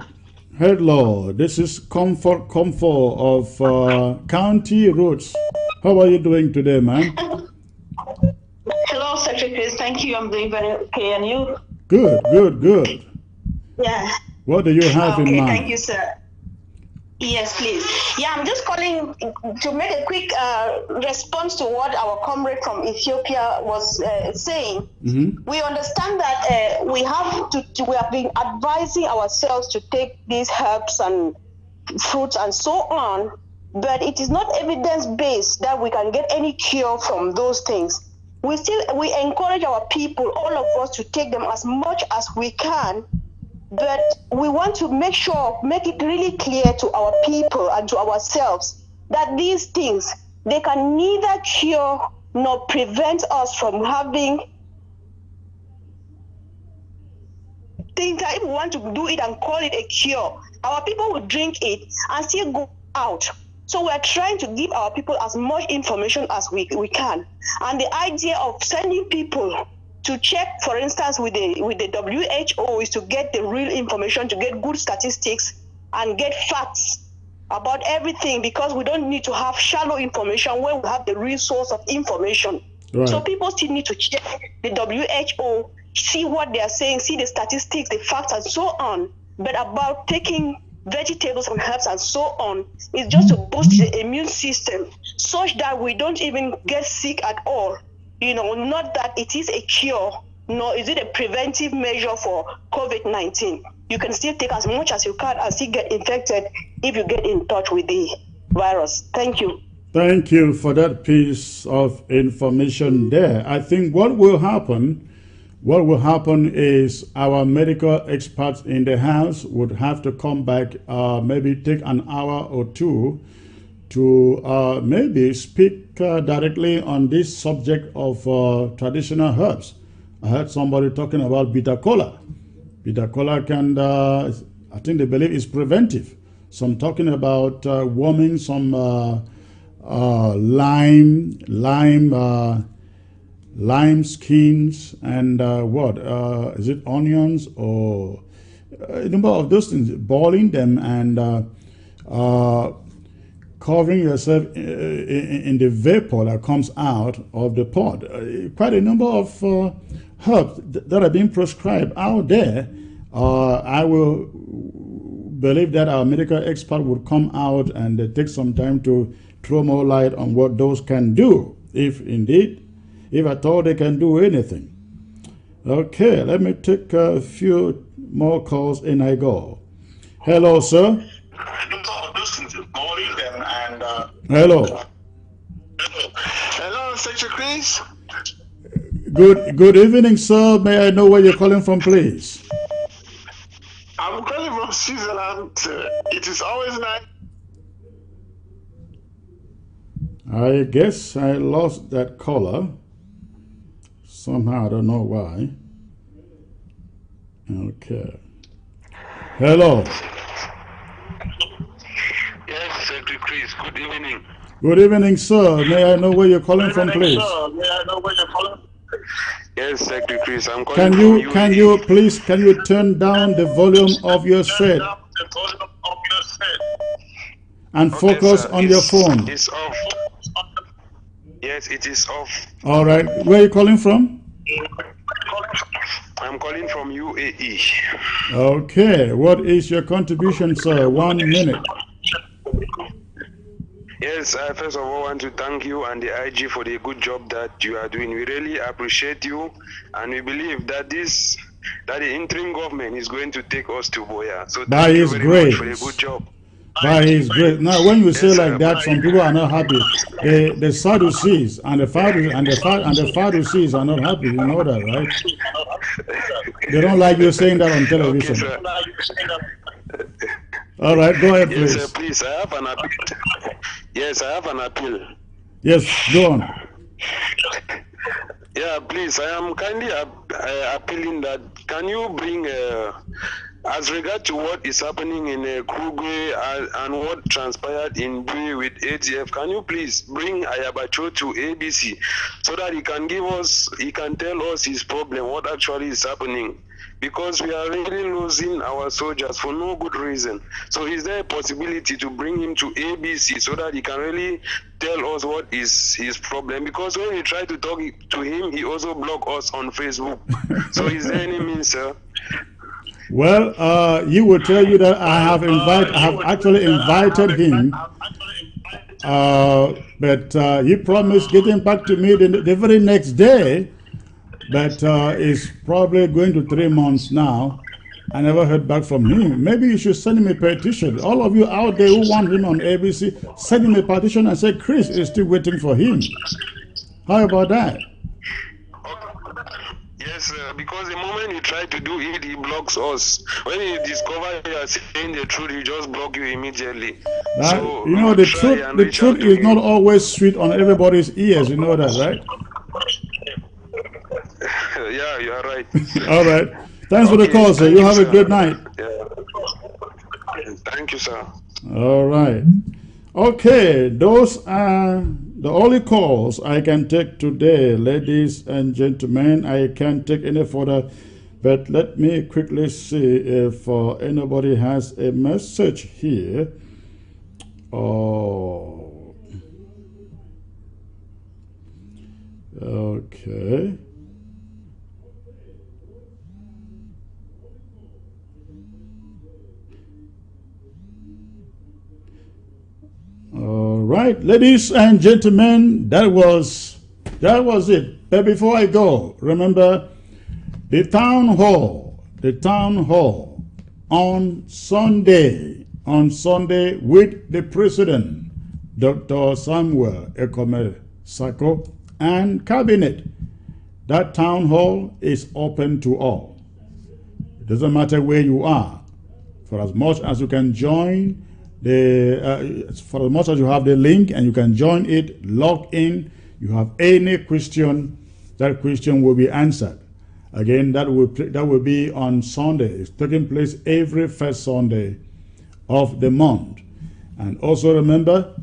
Hello, this is Comfort of County Roads. How are you doing today, man? Hello, Secretary Chris. Thank you. I'm doing very okay. And you? Good. Yeah. What do you have in mind? Thank you, sir. Yes, please. Yeah, I'm just calling to make a quick response to what our comrade from Ethiopia was saying. Mm-hmm. We understand that we have been advising ourselves to take these herbs and fruits and so on, but it is not evidence-based that we can get any cure from those things. We encourage our people, all of us, to take them as much as we can. But we want to make it really clear to our people and to ourselves that these things, they can neither cure nor prevent us from having things that if we want to do it and call it a cure, our people will drink it and still go out. So we're trying to give our people as much information as we can. And the idea of sending people to check, for instance, with the WHO is to get the real information, to get good statistics and get facts about everything, because we don't need to have shallow information when we have the real source of information. Right. So people still need to check the WHO, see what they are saying, see the statistics, the facts, and so on. But about taking vegetables and herbs and so on is just to boost the immune system such that we don't even get sick at all. Not that it is a cure, nor is it a preventive measure for COVID-19. You can still take as much as you can and still get infected if you get in touch with the virus. Thank you. Thank you for that piece of information there. I think what will happen is our medical experts in the house would have to come back, maybe take an hour or two to maybe speak directly on this subject of traditional herbs. I heard somebody talking about bitter kola. Bitter kola can, I think they believe, is preventive. Some talking about warming some lime skins and is it onions or a number of those things, boiling them and covering yourself in the vapor that comes out of the pot. Quite a number of herbs that are being prescribed out there. I will believe that our medical expert would come out and take some time to throw more light on what those can do, if at all they can do anything. Okay, let me take a few more calls and I go. Hello, sir. Hello. Hello, Secretary Chris. Good evening, sir. May I know where you're calling from, please? I'm calling from Switzerland. It is always nice. I guess I lost that caller. Somehow, I don't know why. Okay. Hello. Yes, Secretary Chris. Good evening. Good evening, sir. May I know where you're calling from, please? Sir, may I know where you're calling? Yes, Secretary Chris. I'm calling from Can you turn down the volume of your set and focus on your phone? It's off. Yes, it is off. All right. Where are you calling from? I'm calling from UAE. Okay. What is your contribution, sir? 1 minute. Yes, I first of all want to thank you and the IG for the good job that you are doing. We really appreciate you, and we believe that the interim government is going to take us to Boya. So By thank you His very much for the grace. good job. By His grace. Now, when you say like that, some people are not happy. The Sadducees and the Pharisees are not happy. You know that, right? They don't like you saying that on television. All right, go ahead, please. Yes, sir, please. I have an appeal. Yes, I have an appeal. Yes, go on. Yeah, please. I am kindly appealing that can you bring, as regard to what is happening in Krugwe and what transpired in Bui with ATF, can you please bring Ayabacho to ABC so that he can tell us his problem, what actually is happening? Because we are really losing our soldiers for no good reason. So is there a possibility to bring him to ABC so that he can really tell us what is his problem? Because when we try to talk to him, he also block us on Facebook. So is there any means, sir? Well, he will tell you that I have actually invited him, but he promised getting back to me the very next day. But it's probably going to 3 months now. I never heard back from him. Maybe you should send him a petition. All of you out there who want him on ABC, send him a petition and say Chris is still waiting for him. How about that? Yes, because the moment you try to do it, he blocks us. When he discovers you are saying the truth, he just block you immediately. So, you know, the truth is not always sweet on everybody's ears. You know that, right? Yeah, you are right. All right. Thanks for the call, sir. You have a good night. Yeah. Thank you, sir. All right. Okay, those are the only calls I can take today, ladies and gentlemen. I can't take any further, but let me quickly see if anybody has a message here. Oh, okay. All right, ladies and gentlemen, that was it. But before I go, remember the town hall on Sunday with the president, Dr. Samuel Ekome Sako, and cabinet. That town hall is open to all. It doesn't matter where you are, for as much as you can join. For as much as you have the link and you can join it, log in, you have any question, that question will be answered. Again, that will be on Sunday. It's taking place every first Sunday of the month. And also remember,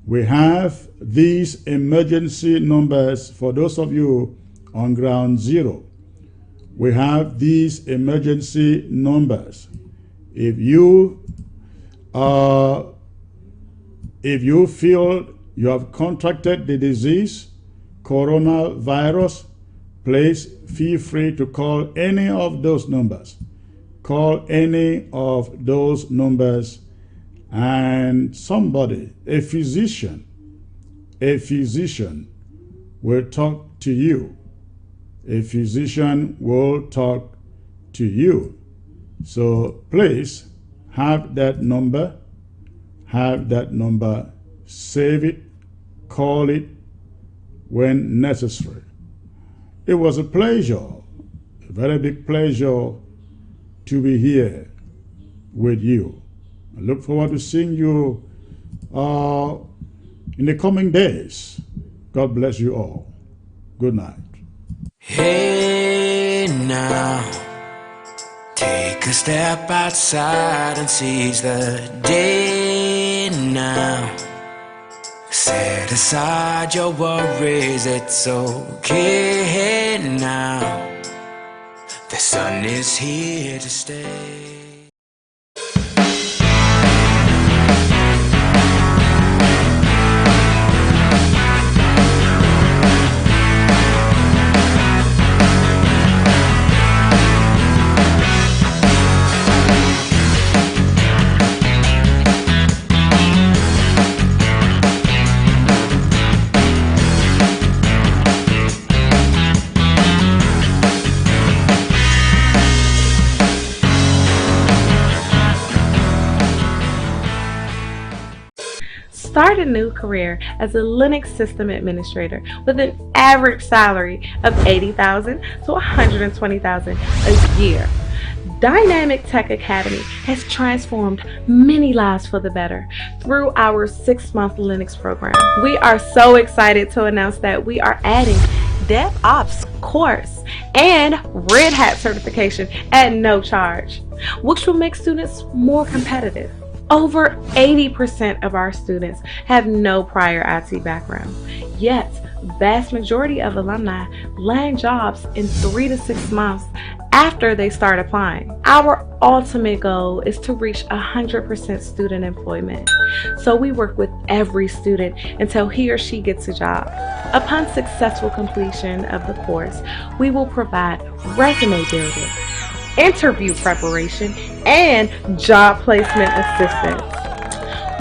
we have these emergency numbers for those of you on ground zero. We have these emergency numbers. If you feel you have contracted the disease, coronavirus, please feel free to call any of those numbers. Call any of those numbers and somebody, a physician will talk to you. a physician will talk to you. So please have that number, save it, call it when necessary. It was a pleasure, a very big pleasure to be here with you. I look forward to seeing you in the coming days. God bless you all. Good night. Hey now, take a step outside and seize the day now. Set aside your worries, it's okay now. The sun is here to stay. Start a new career as a Linux system administrator with an average salary of $80,000 to $120,000 a year. Dynamic Tech Academy has transformed many lives for the better through our 6-month Linux program. We are so excited to announce that we are adding DevOps course and Red Hat certification at no charge, which will make students more competitive. Over 80% of our students have no prior IT background, yet vast majority of alumni land jobs in 3 to 6 months after they start applying. Our ultimate goal is to reach 100% student employment, so we work with every student until he or she gets a job. Upon successful completion of the course, we will provide resume building, interview preparation, and job placement assistance.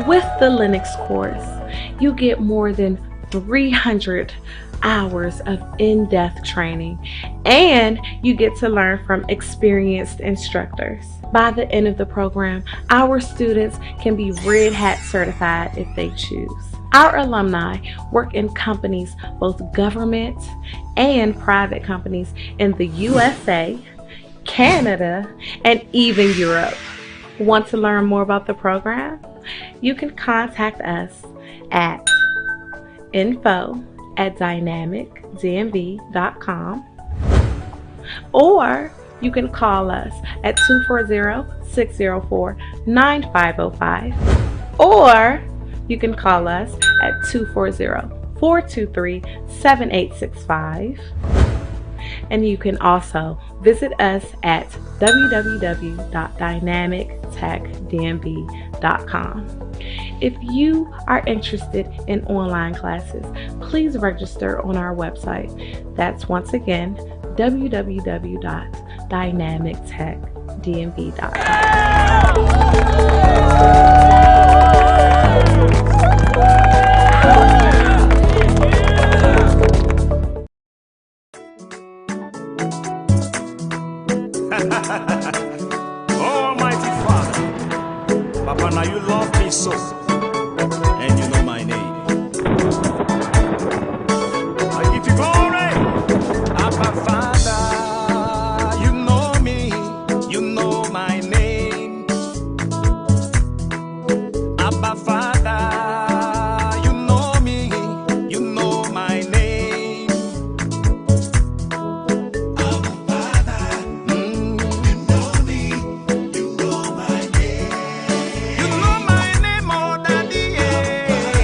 With the Linux course, you get more than 300 hours of in-depth training, and you get to learn from experienced instructors. By the end of the program, our students can be Red Hat certified if they choose. Our alumni work in companies, both government and private companies in the USA, Canada, and even Europe. Want to learn more about the program? You can contact us at info@dynamicdmv.com, or you can call us at 240-604-9505, or you can call us at 240-423-7865. And you can also visit us at www.dynamictechdmv.com. If you are interested in online classes, please register on our website. That's once again Almighty Father, Papa, now you love me so, and you know my name. I give you glory, Abba Father. You know me, you know my name. Abba Father, you know me, you know my name. Abba Father, you know me, you know my name. You know my name, oh Daddy, yeah.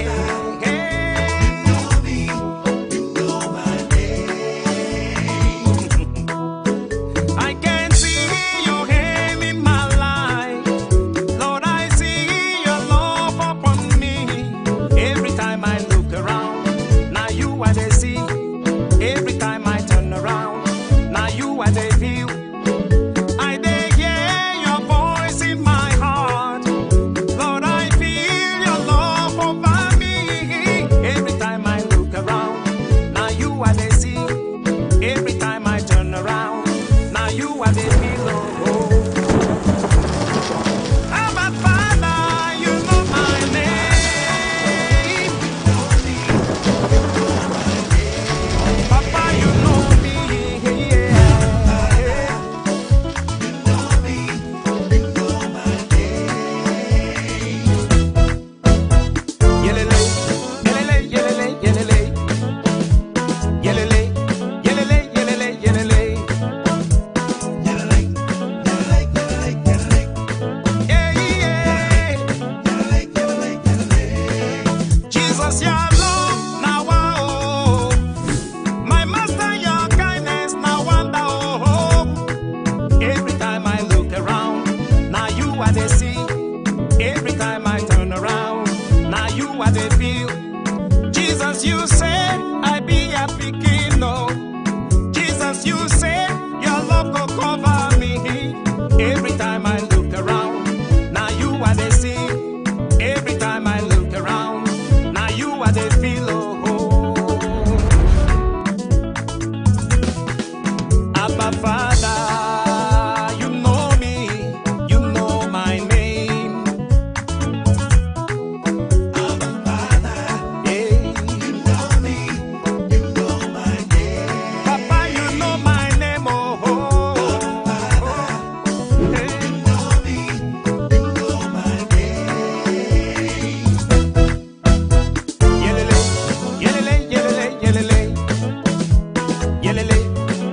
Yelele,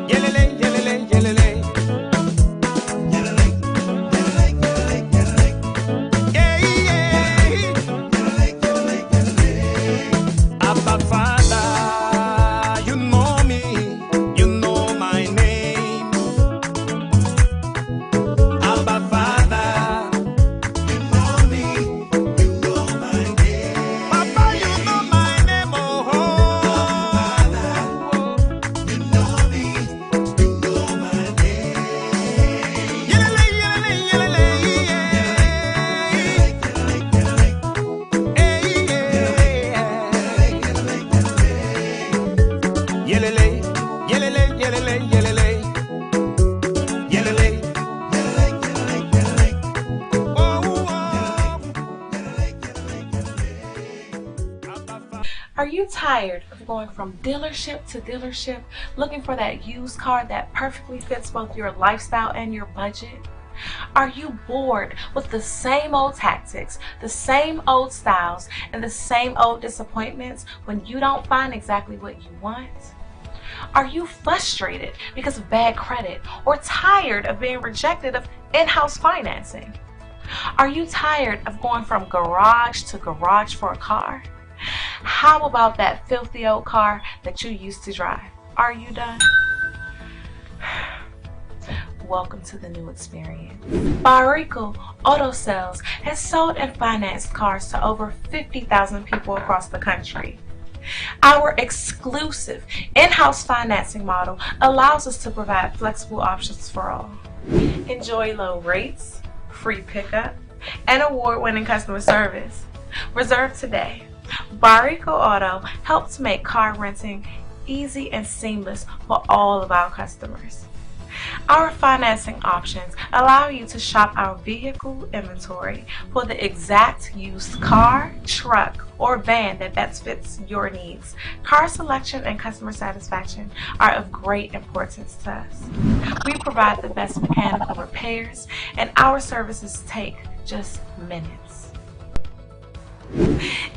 yelele, yelele, yelele. Yeah, yeah. Abba Father, you know me, you know my name. Abba Father, you know me, you know my name. Papa, you know my name, oh. Abba Father, you know me, you know my name. Yelele, yelele, yelele, yeah. Yelele, yelele, yelele, yelele. Yelele. Are you tired of going from dealership to dealership looking for that used car that perfectly fits both your lifestyle and your budget? Are you bored with the same old tactics, the same old styles, and the same old disappointments when you don't find exactly what you want? Are you frustrated because of bad credit or tired of being rejected of in-house financing? Are you tired of going from garage to garage for a car? How about that filthy old car that you used to drive? Are you done? Welcome to the new experience. Barrico Auto Sales has sold and financed cars to over 50,000 people across the country. Our exclusive in-house financing model allows us to provide flexible options for all. Enjoy low rates, free pickup, and award-winning customer service. Reserve today. Barrico Auto helps make car renting easy and seamless for all of our customers. Our financing options allow you to shop our vehicle inventory for the exact used car, truck, or van that best fits your needs. Car selection and customer satisfaction are of great importance to us. We provide the best mechanical repairs, and our services take just minutes.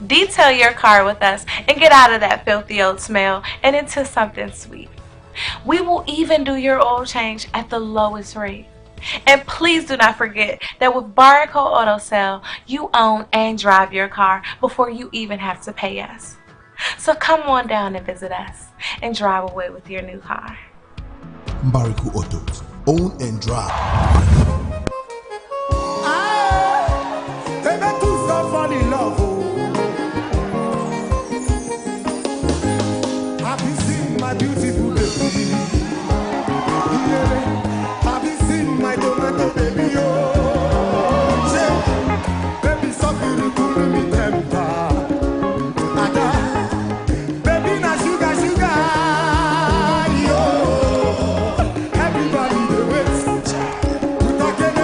Detail your car with us and get out of that filthy old smell and into something sweet. We will even do your oil change at the lowest rate. And please do not forget that with Barrico Auto Sale, you own and drive your car before you even have to pay us. So come on down and visit us and drive away with your new car. Barrico Autos, own and drive. They make two so funny love. Have you seen my beautiful baby? Yeah. Have you seen my tomato baby? Oh, yeah. Baby, so beautiful, me temper. Ada, baby, na sugar, sugar. Yo, everybody the wait. You talking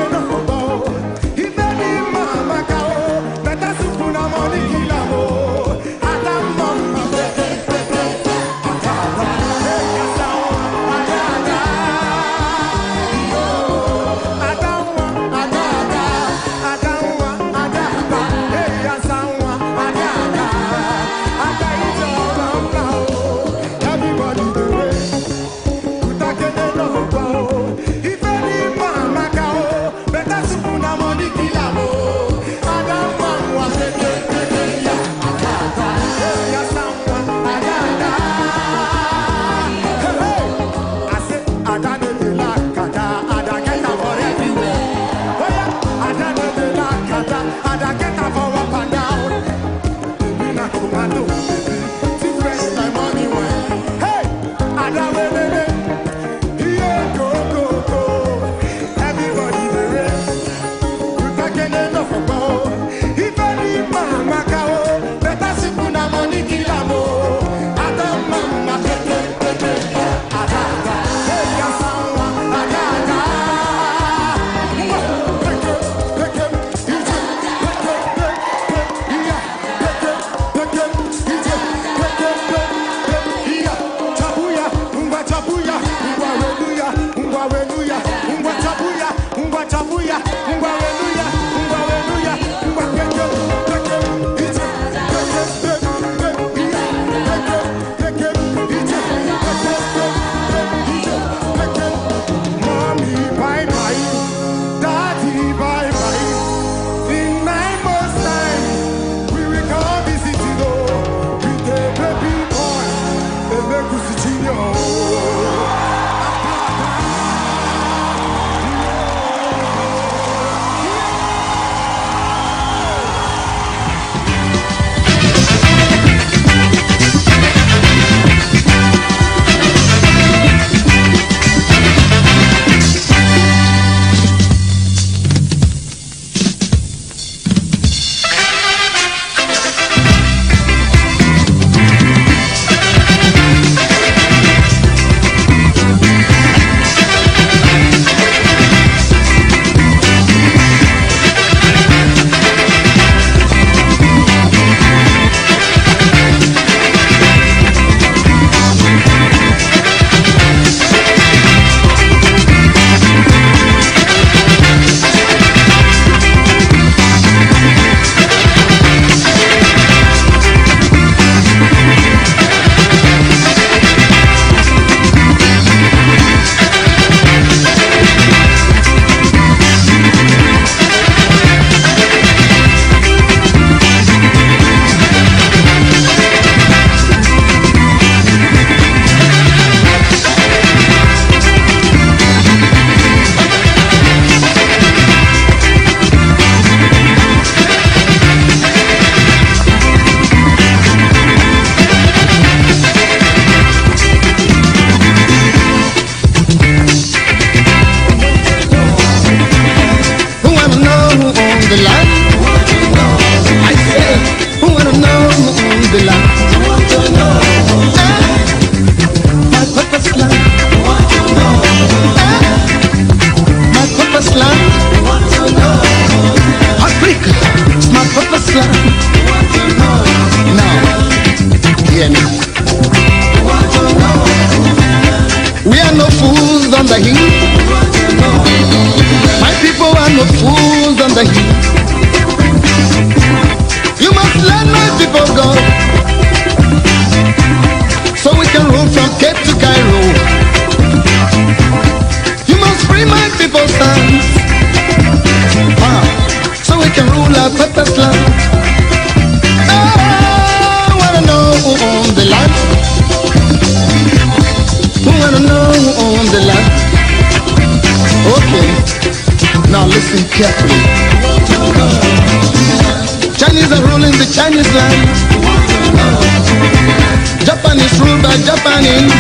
on the heat. My people are not fools on the heat. You must let my people go, so we can rule from Cape to Cairo. You must free my people's hands, so we can rule our purpose land. I wanna know who owns the land. Who wanna know who owns the land? Okay, now listen carefully. Chinese are ruling the Chinese land. Japan is ruled by Japanese.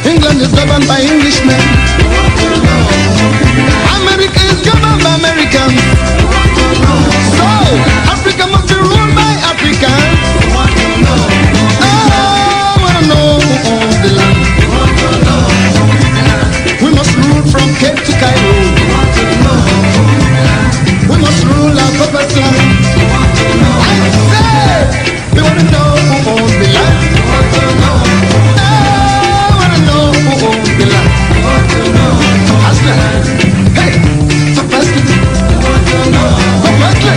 England is governed by Englishmen. America is governed by Americans. So, Africa must be ruled by Africans. I wanna know who owns the land. We must rule from Cape to Cairo. We must rule our purpose land. I say, we wanna know who owns the land. I wanna know who owns the land. Hustler, hey, Papa Hustler, Papa Hustler,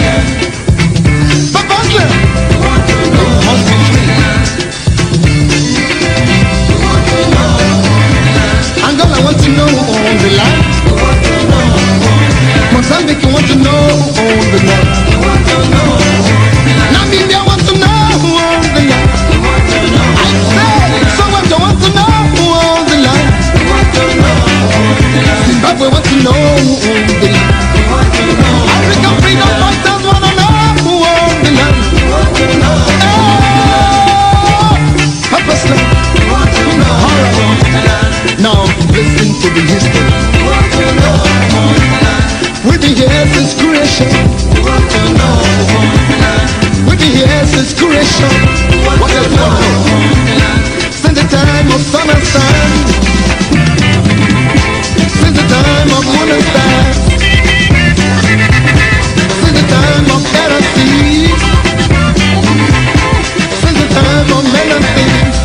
Papa Hustler. Must be free. Angola want to know who owns the land. Mozambique want to know who owns the land. Namibia want to know who owns the land. I say, Soweto want to know who owns the land. Zimbabwe want to know who owns the land. African freedom fighters want to know who owns the land. Purpose land. Now listen to the history. We've been here since creation. We've been here since creation. What else do I know? Since the time of sun and sun. Since the time of moon and stars. Since the time of air and sea. Since the time of men and things.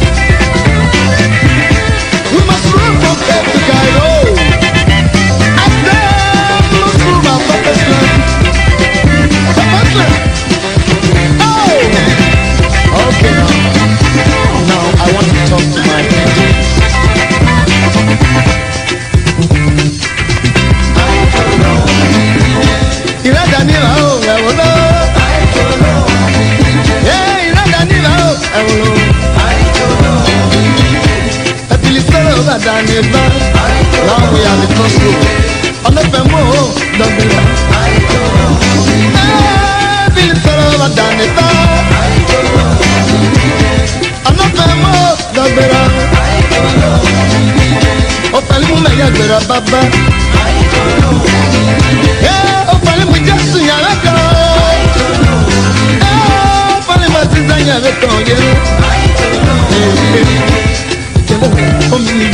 We must rule from Cape to Cairo. And then look through our purpose land. Purpose land. Oh! Okay. Now I want to talk to my people. Iradanila, oh, I will know. Yeah, Iradanila, oh, I will know. Now we are the crossroads. On the Pemo, don't be lost. On the Pemo, don't be lost. Oh, Palimu, my young Baba. Yeah, oh, Palimu, just in your record. Oh, Palimu, just in your record. Oh, me,